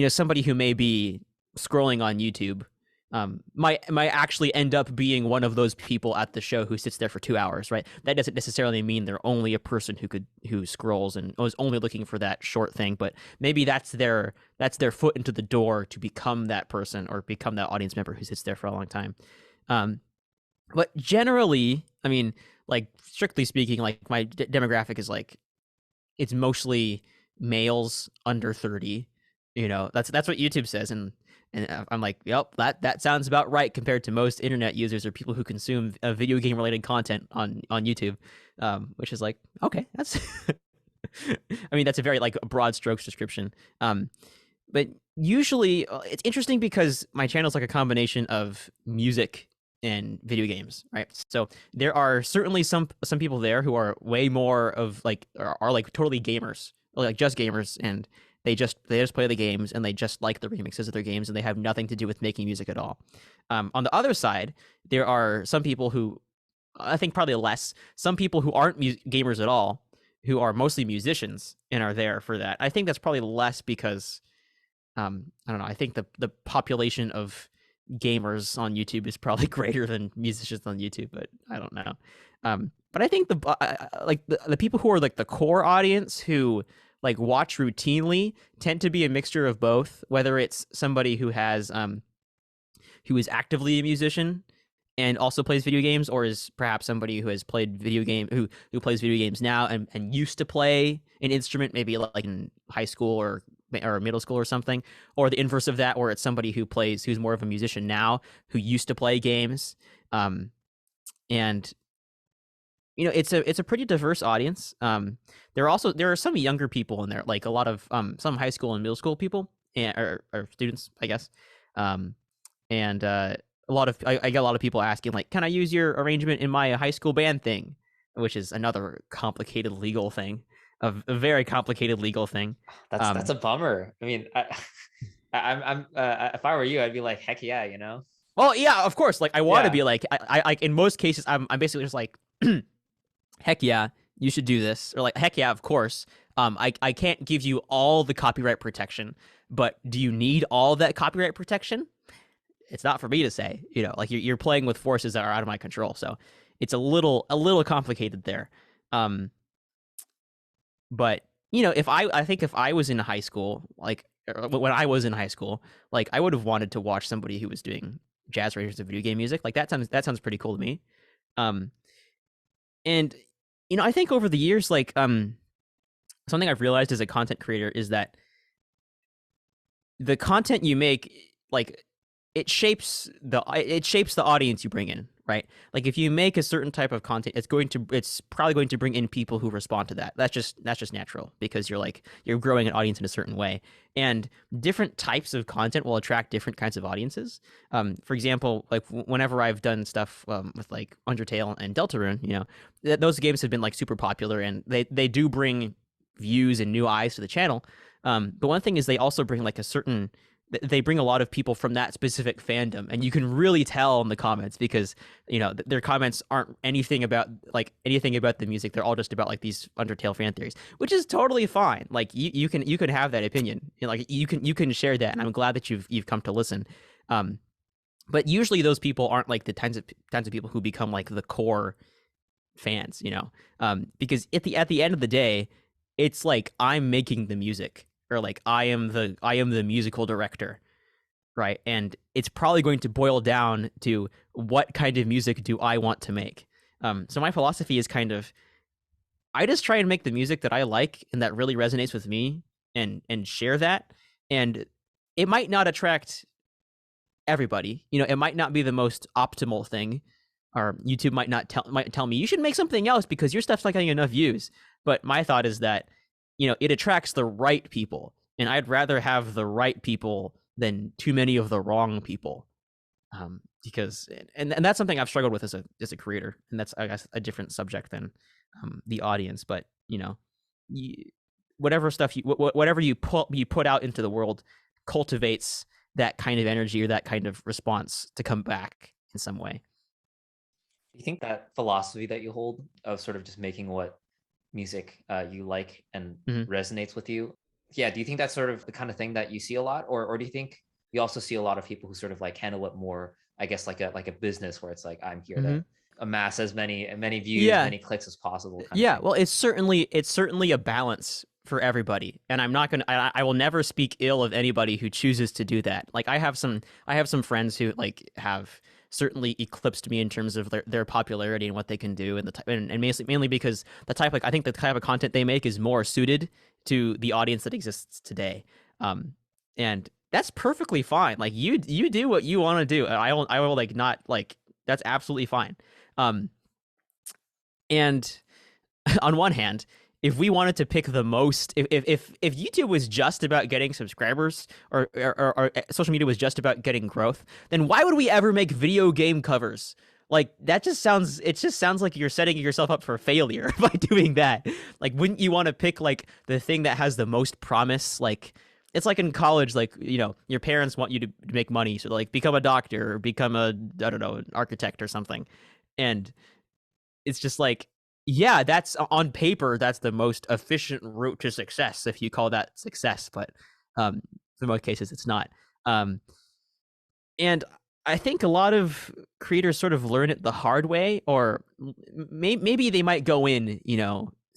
somebody who may be scrolling on YouTube might actually end up being one of those people at the show who sits there for 2 hours, right? That doesn't necessarily mean they're only a person who scrolls and was only looking for that short thing, but maybe that's their foot into the door to become that person or become that audience member who sits there for a long time. But generally, I mean, like strictly speaking, like my demographic is like it's mostly males under 30. That's what YouTube says, and I'm like, yep, that sounds about right compared to most internet users or people who consume video game related content on YouTube, which is like, okay, that's I mean, that's a very like broad strokes description. But usually it's interesting because my channel is like a combination of music and video games, right? So there are certainly some people there who are way more of like are like totally gamers, or like just gamers, and they just play the games and they just like the remixes of their games and they have nothing to do with making music at all. On the other side, there are some people who I think probably less. Some people who aren't gamers at all, who are mostly musicians and are there for that. I think that's probably less because I don't know. I think the population of gamers on YouTube is probably greater than musicians on YouTube, but I don't know. But I think the people who are like the core audience who like watch routinely tend to be a mixture of both, whether it's somebody who is actively a musician and also plays video games, or is perhaps somebody who has played who plays video games now and used to play an instrument, maybe like in high school or middle school or something, or the inverse of that, where it's somebody who's more of a musician now who used to play games. And it's a pretty diverse audience. There are some younger people in there, like a lot of some high school and middle school people or students, I guess. And I get a lot of people asking, like, can I use your arrangement in my high school band thing, which is another complicated legal thing, a very complicated legal thing. That's a bummer. I mean, I'm if I were you, I'd be like, heck yeah, Well, yeah, of course. Like, I want to be like, I in most cases, I'm basically just like, heck yeah, you should do this, or like, heck yeah, of course. I can't give you all the copyright protection, but do you need all that copyright protection? It's not for me to say. Like you're playing with forces that are out of my control, so it's a little complicated there. But I think if I was in high school, like when I was in high school, like I would have wanted to watch somebody who was doing jazz arrangements of video game music. Like that sounds pretty cool to me. And I think over the years, like something I've realized as a content creator is that the content you make, like it shapes the audience you bring in, right? Like if you make a certain type of content, it's probably going to bring in people who respond to that. That's just natural, because you're growing an audience in a certain way, and different types of content will attract different kinds of audiences. For example, like whenever I've done stuff with like Undertale and Deltarune, those games have been like super popular, and they do bring views and new eyes to the channel. But one thing is they also bring like they bring a lot of people from that specific fandom, and you can really tell in the comments, because their comments aren't anything about the music. They're all just about like these Undertale fan theories, which is totally fine. Like you can have that opinion, like you can share that, and I'm glad that you've come to listen. But usually those people aren't like the tons of people who become like the core fans, because at the end of the day, it's like I'm making the music, or like I am the musical director, right? And it's probably going to boil down to what kind of music do I want to make. So my philosophy is kind of, I just try and make the music that I like and that really resonates with me, and share that. And it might not attract everybody. It might not be the most optimal thing, or YouTube might tell me you should make something else because your stuff's not getting enough views. But my thought is that it attracts the right people, and I'd rather have the right people than too many of the wrong people. Because and that's something I've struggled with as a creator, and that's, I guess, a different subject than the audience. But whatever stuff whatever you put out into the world cultivates that kind of energy or that kind of response to come back in some way. Do you think that philosophy that you hold of sort of just making what music you like and resonates with you, do you think that's sort of the kind of thing that you see a lot, or do you think you also see a lot of people who sort of like handle it more, I guess, like a business, where it's like, I'm here to amass as many views, many clicks as possible kind of thing? Well, it's certainly a balance for everybody, and I will never speak ill of anybody who chooses to do that. Like I have some friends who like have certainly eclipsed me in terms of their popularity and what they can do, and mainly because I think the type of content they make is more suited to the audience that exists today. And that's perfectly fine. Like you do what you want to do. I will like not like, that's absolutely fine. And on one hand, if we wanted to pick the most, if YouTube was just about getting subscribers, or social media was just about getting growth, then why would we ever make video game covers? Like it just sounds like you're setting yourself up for failure by doing that. Like, wouldn't you want to pick like the thing that has the most promise? Like it's like in college, like, your parents want you to make money, so like become a doctor or become an architect or something. And it's just like, yeah, that's on paper, that's the most efficient route to success if you call that success, but for most cases it's not. And I think a lot of creators sort of learn it the hard way, or maybe they might go in,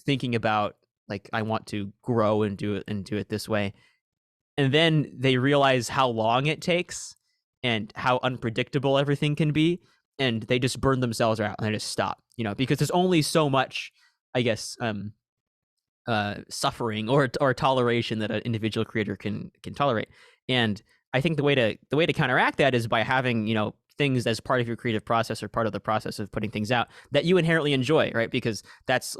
thinking about like, I want to grow and do it this way, and then they realize how long it takes and how unpredictable everything can be, and they just burn themselves out and they just stop, because there's only so much, I guess, suffering or toleration that an individual creator can tolerate. And I think the way to counteract that is by having, things as part of your creative process or part of the process of putting things out that you inherently enjoy, right? Because that's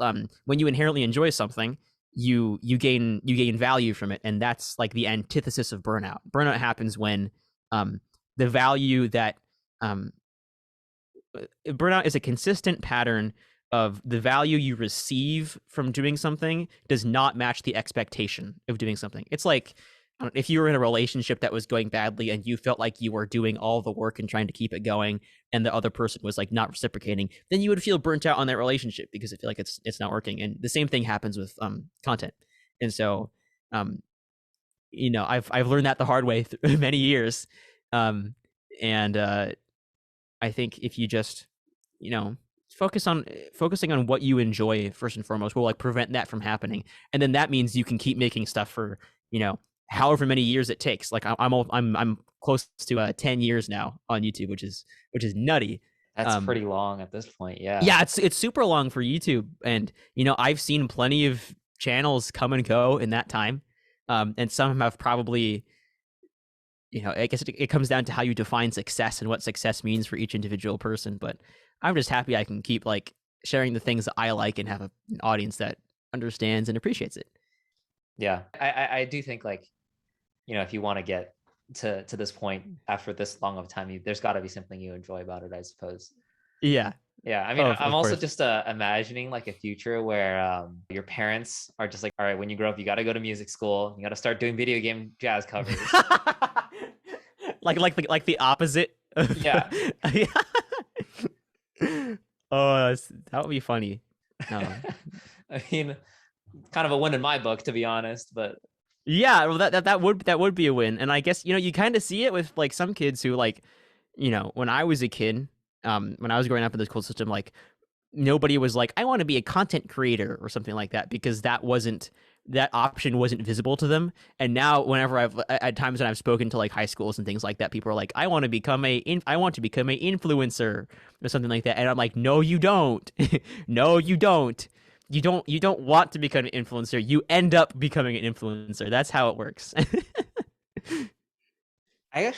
when you inherently enjoy something, you gain value from it, and that's like the antithesis of burnout. Burnout happens when the value that burnout is a consistent pattern of the value you receive from doing something does not match the expectation of doing something. It's like, if you were in a relationship that was going badly and you felt like you were doing all the work and trying to keep it going, and the other person was like not reciprocating, then you would feel burnt out on that relationship because I feel like it's not working. And the same thing happens with content. And so, I've learned that the hard way through many years. And I think if you just, focusing on what you enjoy first and foremost will like prevent that from happening. And then that means you can keep making stuff for, however many years it takes. Like I'm close to 10 years now on YouTube, which is nutty. That's pretty long at this point. Yeah. Yeah, it's super long for YouTube, and I've seen plenty of channels come and go in that time, and some have probably, I guess it comes down to how you define success and what success means for each individual person. But I'm just happy I can keep like sharing the things that I like and have an audience that understands and appreciates it. Yeah, I do think like, if you want to get to this point after this long of time, there's got to be something you enjoy about it, I suppose. Yeah. Yeah, I mean, I'm also just imagining like a future where your parents are just like, all right, when you grow up, you got to go to music school, you got to start doing video game jazz covers. like the opposite. Yeah. Oh, that would be funny. I mean, kind of a win in my book, to be honest, but yeah, well, that would be a win. And I guess you kind of see it with like some kids who like, when I was a kid, when I was growing up in the school system, like nobody was like, I want to be a content creator or something like that, because that option wasn't visible to them. And now whenever at times when I've spoken to like high schools and things like that, people are like, I want to become a influencer or something like that. And I'm like, no, you don't. No, you don't. You don't want to become an influencer. You end up becoming an influencer. That's how it works. I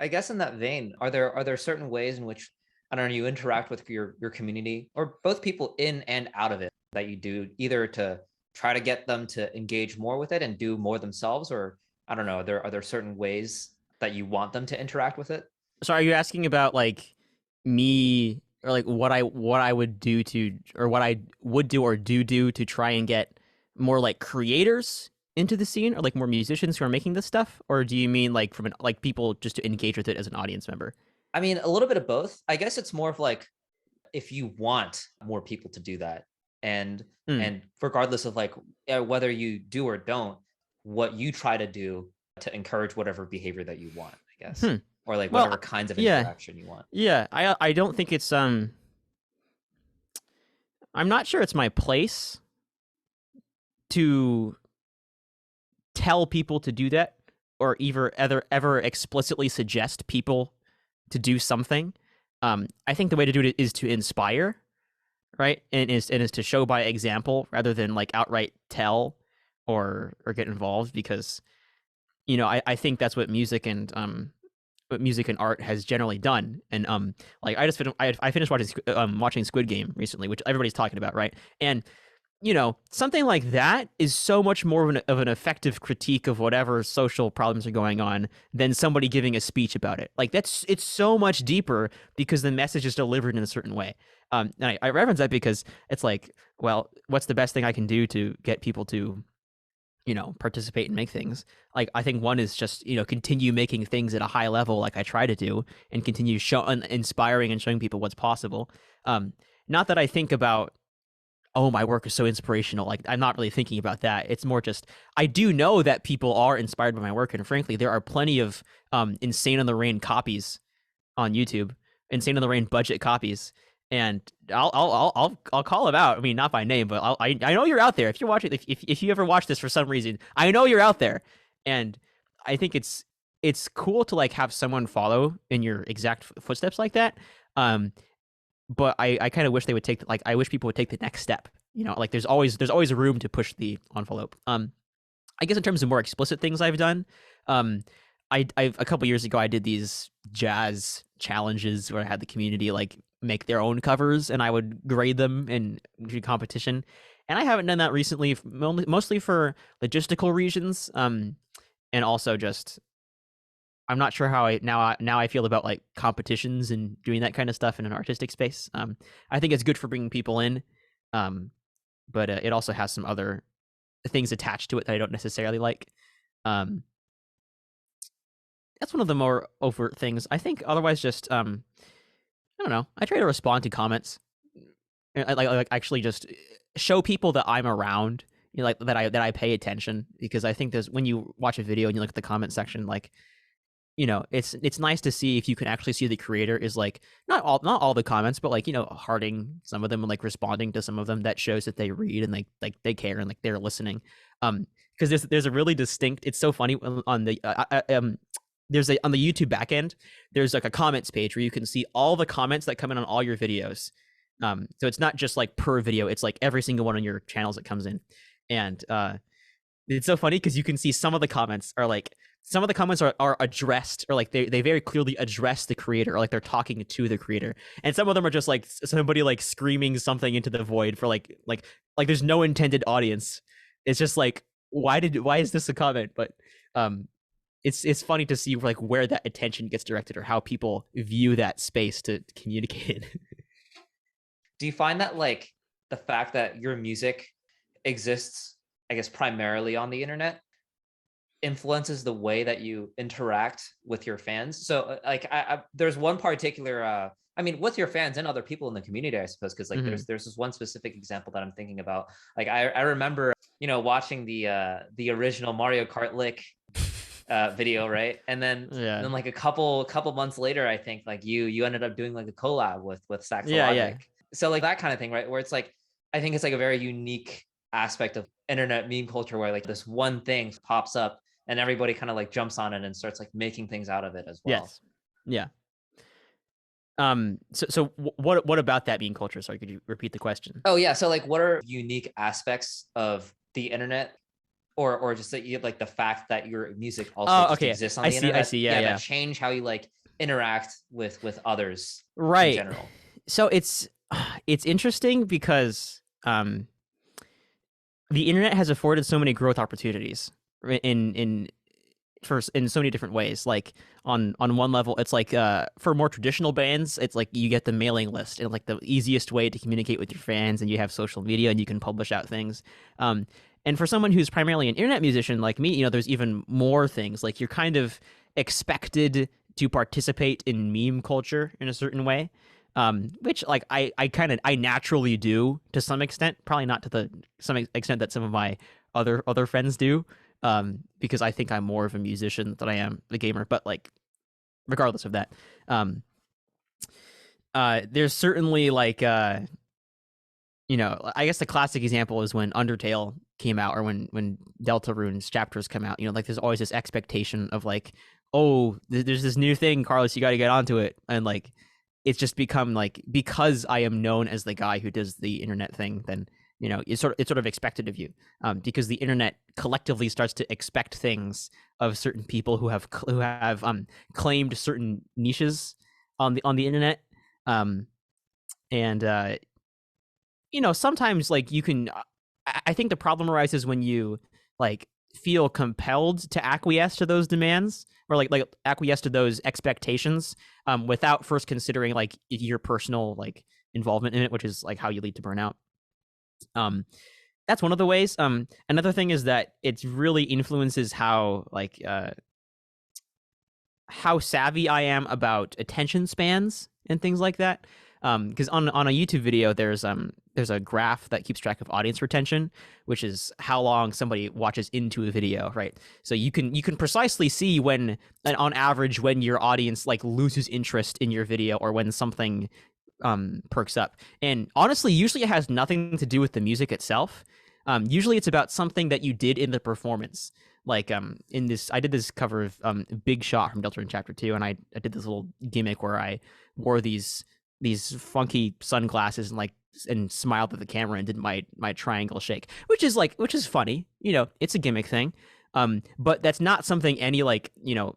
guess in that vein, are there certain ways in which, I don't know, you interact with your community, or both people in and out of it, that you do either to try to get them to engage more with it and do more themselves, or I don't know, are there certain ways that you want them to interact with it? So are you asking about like me, or like what I would do to, or what I would do or do to try and get more like creators into the scene, or like more musicians who are making this stuff? Or do you mean like from like people just to engage with it as an audience member? I mean, a little bit of both. I guess it's more of like, if you want more people to do that, and regardless of like whether you do or don't, what you try to do to encourage whatever behavior that you want, I guess. Or like whatever kinds of interaction you want. Yeah, I don't think it's I'm not sure it's my place to tell people to do that, or ever explicitly suggest people to do something. I think the way to do it is to inspire, right? And is to show by example rather than like outright tell or get involved, because I think that's what music and art has generally done. And like I finished watching Squid Game recently, which everybody's talking about, right? And something like that is so much more of an effective critique of whatever social problems are going on than somebody giving a speech about it. Like it's so much deeper because the message is delivered in a certain way. And I reference that because it's like, well, what's the best thing I can do to get people to participate and make things? Like, I think one is just, continue making things at a high level like I try to do, and continue inspiring and showing people what's possible. not that I think about, oh, my work is so inspirational. Like, I'm not really thinking about that. It's more just, I do know that people are inspired by my work, and frankly, there are plenty of Insane on the Rain copies on YouTube, Insane on the Rain budget copies, and I'll call them out. I mean, not by name, but I know you're out there. If you're watching, if you ever watch this for some reason, I know you're out there, and I think it's cool to like have someone follow in your exact footsteps like that. But I kind of wish they would take, like, I wish people would take the next step. You know, like there's always room to push the envelope. I guess in terms of more explicit things I've done, I a couple years ago I did these jazz challenges where I had the community like make their own covers and I would grade them in competition. And I haven't done that recently, mostly for logistical reasons, and also just I'm not sure how I feel about like competitions and doing that kind of stuff in an artistic space. I think it's good for bringing people in, but it also has some other things attached to it that I don't necessarily like. That's one of the more overt things. I think otherwise, just I don't know. I try to respond to comments. I like actually just show people that I'm around. You know, like that I pay attention, because I think there's, when you watch a video and you look at the comment section, like, you know, it's nice to see if you can actually see the creator is like not all the comments, but like, you know, hearting some of them and like responding to some of them. That shows that they read and they care and like they're listening. Because there's a really distinct. It's so funny on the there's on the YouTube backend. There's like a comments page where you can see all the comments that come in on all your videos. So it's not just like per video. It's like every single one on your channels that comes in, and it's so funny because you can see some of the comments are like. Some of the comments are addressed, or like they very clearly address the creator, or like they're talking to the creator. And some of them are just like somebody like screaming something into the void for like there's no intended audience. It's just like, why is this a comment? But it's funny to see like where that attention gets directed or how people view that space to communicate it. Do you find that like the fact that your music exists, I guess, primarily on the internet influences the way that you interact with your fans? So like there's one particular I mean, with your fans and other people in the community, I suppose, because like there's this one specific example that I'm thinking about. Like I remember, you know, watching the original Mario Kart lick video, right? And then like a couple months later, I think like you ended up doing like a collab with Saxologic. So like that kind of thing, right? Where it's like, I think it's like a very unique aspect of internet meme culture where like this one thing pops up and everybody kind of like jumps on it and starts like making things out of it as well. Yes. Yeah. So what about that meme culture? Sorry, could you repeat the question? Oh yeah. So like, what are unique aspects of the internet, or just that you like the fact that your music also exists on the internet? I see. Yeah. That change how you like interact with others, right, in general. So it's interesting because the internet has afforded so many growth opportunities in so many different ways. Like on one level, it's like for more traditional bands, it's like you get the mailing list and like the easiest way to communicate with your fans, and you have social media and you can publish out things. And for someone who's primarily an internet musician like me, you know, there's even more things. Like you're kind of expected to participate in meme culture in a certain way. Which like I naturally do to some extent, probably not to some extent that some of my other friends do, because I think I'm more of a musician than I am a gamer. But like, regardless of that, there's certainly like you know, I guess the classic example is when Undertale came out, or when Deltarune's chapters come out. You know, like there's always this expectation of like, oh, there's this new thing, Carlos, you got to get onto it, and like. It's just become like, because I am known as the guy who does the internet thing, then, you know, it's sort of expected of you, because the internet collectively starts to expect things of certain people who have claimed certain niches on the internet, and you know, sometimes like you can. I think the problem arises when you like feel compelled to acquiesce to those demands, or like acquiesce to those expectations, without first considering like your personal like involvement in it, which is like how you lead to burnout. That's one of the ways. Another thing is that it really influences how like how savvy I am about attention spans and things like that. Because on a YouTube video, there's a graph that keeps track of audience retention, which is how long somebody watches into a video, right? So you can precisely see when, on average, when your audience like loses interest in your video or when something perks up. And honestly, usually it has nothing to do with the music itself. Usually it's about something that you did in the performance. Like in this, I did this cover of Big Shot from Delta in Chapter 2, and I did this little gimmick where I wore these funky sunglasses and smiled at the camera and did my triangle shake, which is funny. It's a gimmick thing. But that's not something any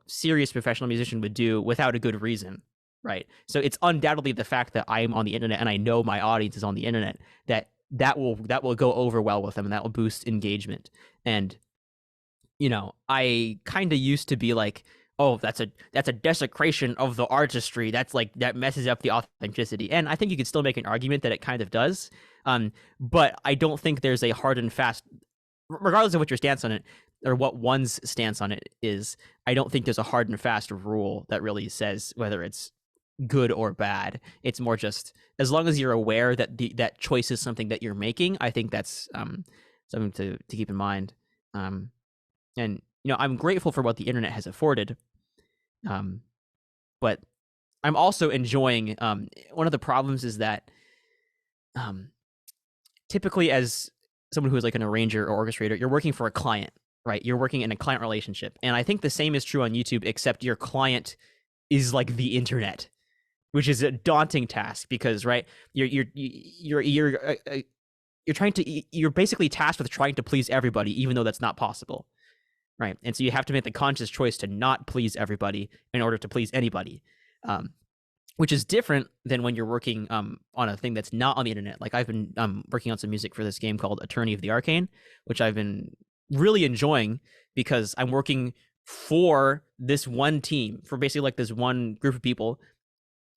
serious professional musician would do without a good reason, right? So it's undoubtedly the fact that I am on the internet and I know my audience is on the internet that will go over well with them, and that will boost engagement. And I kind of used to be like, oh, that's a desecration of the artistry. That's that messes up the authenticity. And I think you could still make an argument that it kind of does. But I don't think there's a hard and fast, regardless of what your stance on it or what one's stance on it is, I don't think there's a hard and fast rule that really says whether it's good or bad. It's more just as long as you're aware that that choice is something that you're making. I think that's something to keep in mind. And I'm grateful for what the internet has afforded, but I'm also enjoying. One of the problems is that typically, as someone who is like an arranger or orchestrator, you're working for a client, right? You're working in a client relationship, and I think the same is true on YouTube, except your client is like the internet, which is a daunting task because, right, you're basically tasked with trying to please everybody, even though that's not possible. Right. And so you have to make the conscious choice to not please everybody in order to please anybody, which is different than when you're working on a thing that's not on the internet. Like I've been working on some music for this game called Attorney of the Arcane, which I've been really enjoying because I'm working for this one team, for basically like this one group of people,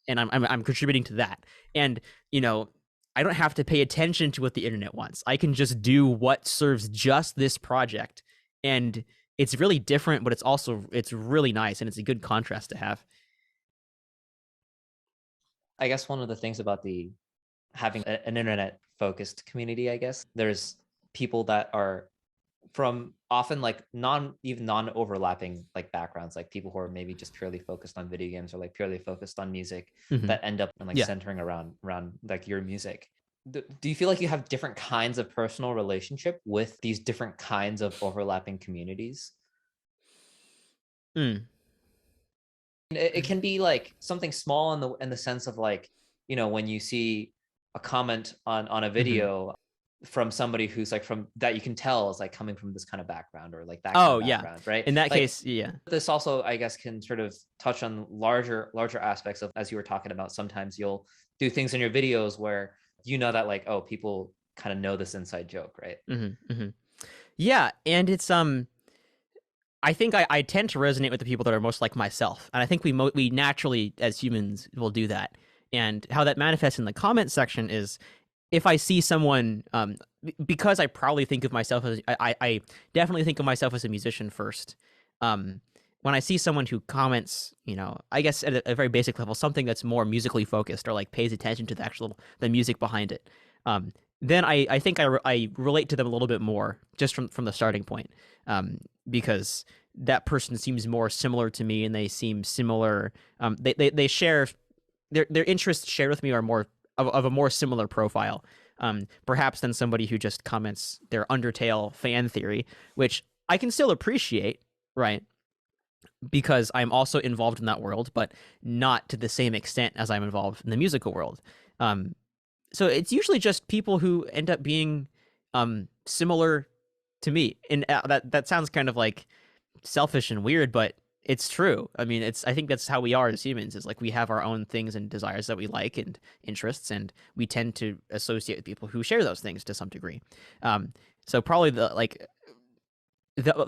and I'm contributing to that. And I don't have to pay attention to what the internet wants. I can just do what serves just this project, and it's really different, but it's really nice, and it's a good contrast to have. I guess one of the things about having an internet focused community, I guess there's people that are from often like non-overlapping like backgrounds, like people who are maybe just purely focused on video games or like purely focused on music, that end up like centering around like your music. Do you feel like you have different kinds of personal relationship with these different kinds of overlapping communities? It can be like something small in the sense of like, when you see a comment on a video from somebody who's like from that you can tell is like coming from this kind of background or like that kind of background, right? In that like, case, yeah. This also, I guess, can sort of touch on larger aspects of, as you were talking about, sometimes you'll do things in your videos where that like, oh, people kind of know this inside joke, right? Yeah, and it's I think I tend to resonate with the people that are most like myself, and I think we naturally as humans will do that. And how that manifests in the comment section is if I see someone, because I probably think of myself as I definitely think of myself as a musician first. When I see someone who comments, I guess at a very basic level, something that's more musically focused or like pays attention to the music behind it, then I think I relate to them a little bit more just from the starting point, because that person seems more similar to me and they seem similar. They share their interests shared with me are more of a more similar profile, perhaps than somebody who just comments their Undertale fan theory, which I can still appreciate, right? Because I'm also involved in that world, but not to the same extent as I'm involved in the musical world. So it's usually just people who end up being similar to me. And that sounds kind of like selfish and weird, but it's true. I mean, I think that's how we are as humans, is like we have our own things and desires that we like and interests, and we tend to associate with people who share those things to some degree. So probably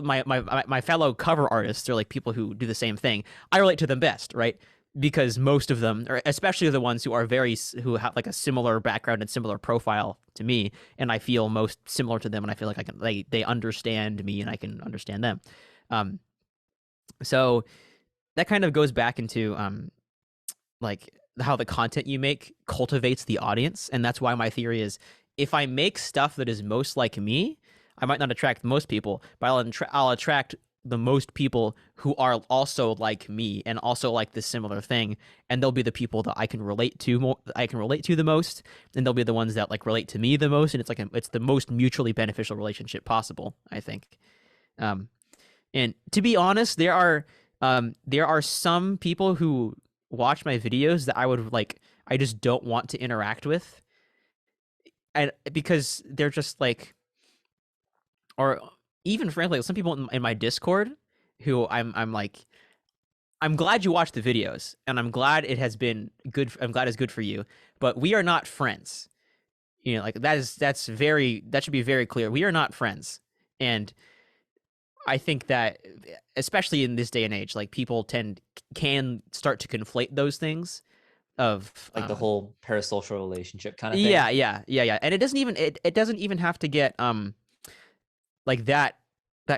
my fellow cover artists are like people who do the same thing. I relate to them best, right? Because most of them, or especially the ones who who have like a similar background and similar profile to me, and I feel most similar to them, and I feel like they understand me and I can understand them. So that kind of goes back into like how the content you make cultivates the audience. And that's why my theory is, if I make stuff that is most like me, I might not attract most people, but I'll attract the most people who are also like me and also like this similar thing, and they'll be the people that I can relate to the most, and they'll be the ones that like relate to me the most, and it's the most mutually beneficial relationship possible, I think. And to be honest, there are some people who watch my videos that I just don't want to interact with, and because they're just like, or even frankly, some people in my Discord who I'm like, I'm glad you watched the videos, and I'm glad it has been good. I'm glad it's good for you, but we are not friends. You know, like that should be very clear. We are not friends, and I think that especially in this day and age, like people can start to conflate those things of Like the whole parasocial relationship kind of thing. yeah, and it doesn't even have to get like that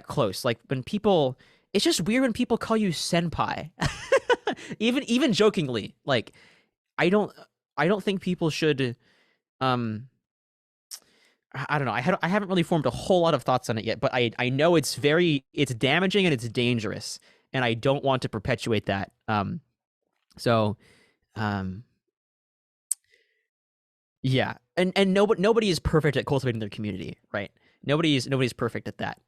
close. Like when people, it's just weird when people call you senpai, even jokingly. Like I don't think people should. I don't know. I haven't really formed a whole lot of thoughts on it yet, but I know it's damaging and it's dangerous, and I don't want to perpetuate that. So, um, yeah, and nobody is perfect at cultivating their community, right? Nobody's perfect at that.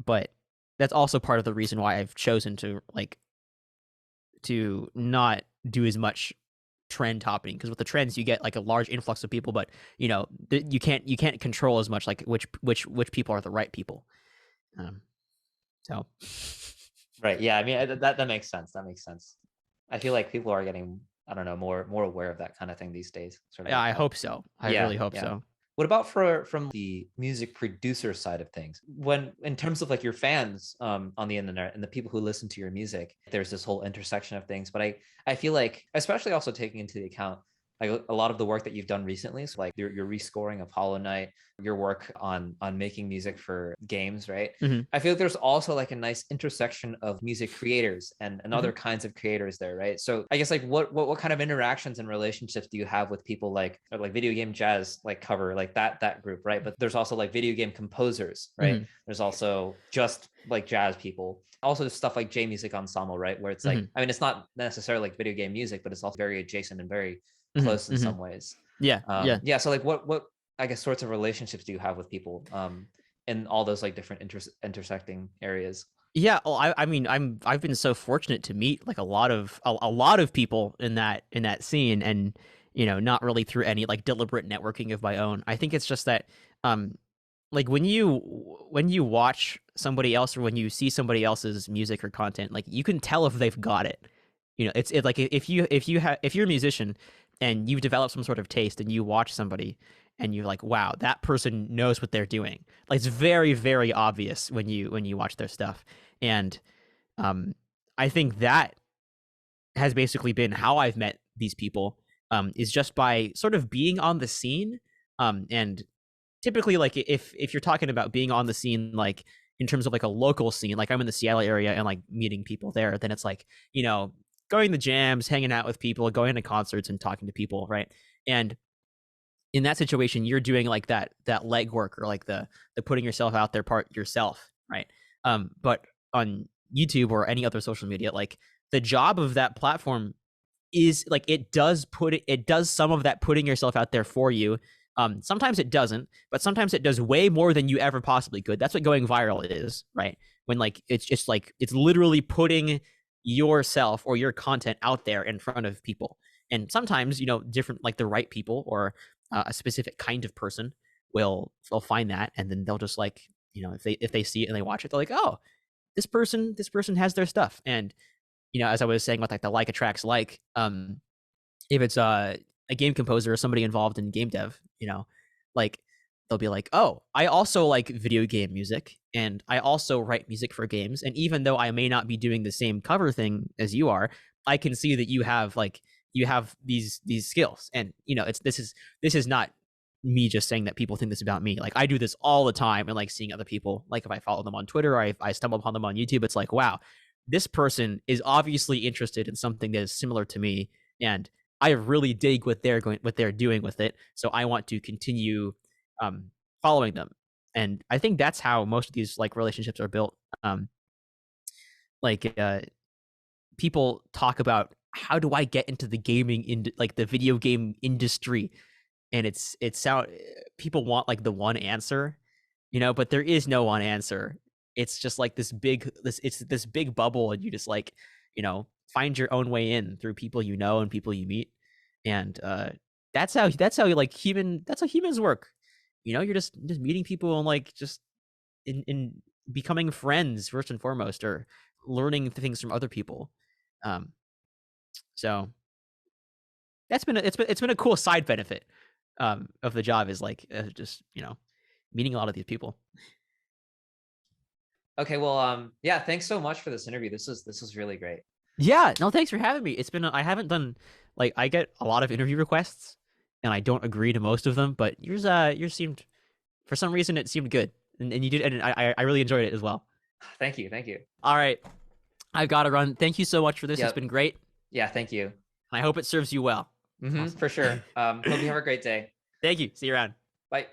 But that's also part of the reason why I've chosen to not do as much trend hopping, because with the trends you get like a large influx of people, but you know you can't control as much like which people are the right people. So Right. Yeah. I mean, that makes sense. That makes sense. I feel like people are getting, I don't know, more aware of that kind of thing these days. Sort of. yeah, I hope so. I Yeah. really hope Yeah. so. What about from the music producer side of things? When in terms of like your fans on the internet and the people who listen to your music, there's this whole intersection of things. But I feel like, especially also taking into account like a lot of the work that you've done recently, so like your rescoring of Hollow Knight, your work on making music for games, right? Mm-hmm. I feel like there's also like a nice intersection of music creators and Mm-hmm. other kinds of creators there, right? So I guess like what kind of interactions and relationships do you have with people like, or like video game jazz like cover like that group, right? But there's also like video game composers, right? Mm-hmm. There's also just like jazz people. Also stuff like J Music Ensemble, right? Where it's like, I mean, it's not necessarily like video game music, but it's also very adjacent and very Mm-hmm. close in Mm-hmm. some ways. Yeah. Yeah. So like what I guess sorts of relationships do you have with people in all those like different intersecting areas? Yeah, well, I mean, I've been so fortunate to meet like a lot of people in that scene, and you know, not really through any like deliberate networking of my own. I think it's just that, um, like when you watch somebody else or when you see somebody else's music or content, like you can tell if they've got it. You know, it's like if you're a musician and you've developed some sort of taste and you watch somebody and you're like, wow, that person knows what they're doing. Like it's very, very obvious when you watch their stuff. And I think that has basically been how I've met these people, is just by sort of being on the scene. And typically, like if you're talking about being on the scene, like in terms of like a local scene, like I'm in the Seattle area and like meeting people there, then it's like, you know, going to jams, hanging out with people, going to concerts and talking to people, right? And in that situation, you're doing like that legwork or like the putting yourself out there part yourself, right? But on YouTube or any other social media, like the job of that platform is like it does some of that putting yourself out there for you. Sometimes it doesn't, but sometimes it does way more than you ever possibly could. That's what going viral is, right? When like it's just like it's literally putting yourself or your content out there in front of people. And sometimes, you know, different like the right people or a specific kind of person they'll find that, and then they'll just like, you know, if they see it and they watch it, they're like, oh, this person has their stuff. And you know, as I was saying with like the like attracts like, if it's a game composer or somebody involved in game dev, you know, like they'll be like, oh, I also like video game music and I also write music for games. And even though I may not be doing the same cover thing as you are, I can see that you have these skills. And you know, this is not me just saying that people think this about me. Like I do this all the time, and like seeing other people, like if I follow them on Twitter or I stumble upon them on YouTube, it's like, wow, this person is obviously interested in something that is similar to me, and I really dig what they're doing with it. So I want to continue following them. And I think that's how most of these like relationships are built. Um, like people talk about how do I get into the like the video game industry, and it's how people want like the one answer, but there is no one answer. It's just like this big bubble, and you just like find your own way in through people and people you meet, and that's how humans work. You're just meeting people and like just in becoming friends first and foremost, or learning things from other people. um so it's been a cool side benefit of the job, is like just meeting a lot of these people. Okay, well, yeah, thanks so much for this interview. This was really great. Yeah, no, thanks for having me. I haven't done, like, I get a lot of interview requests and I don't agree to most of them, but yours seemed, for some reason it seemed good, and you did, and I really enjoyed it as well. Thank you, thank you. All right, I've got to run. Thank you so much for this. It's Yep. been great. Yeah, thank you. I hope it serves you well. Awesome. For sure. Hope you have a great day. Thank you. See you around. Bye.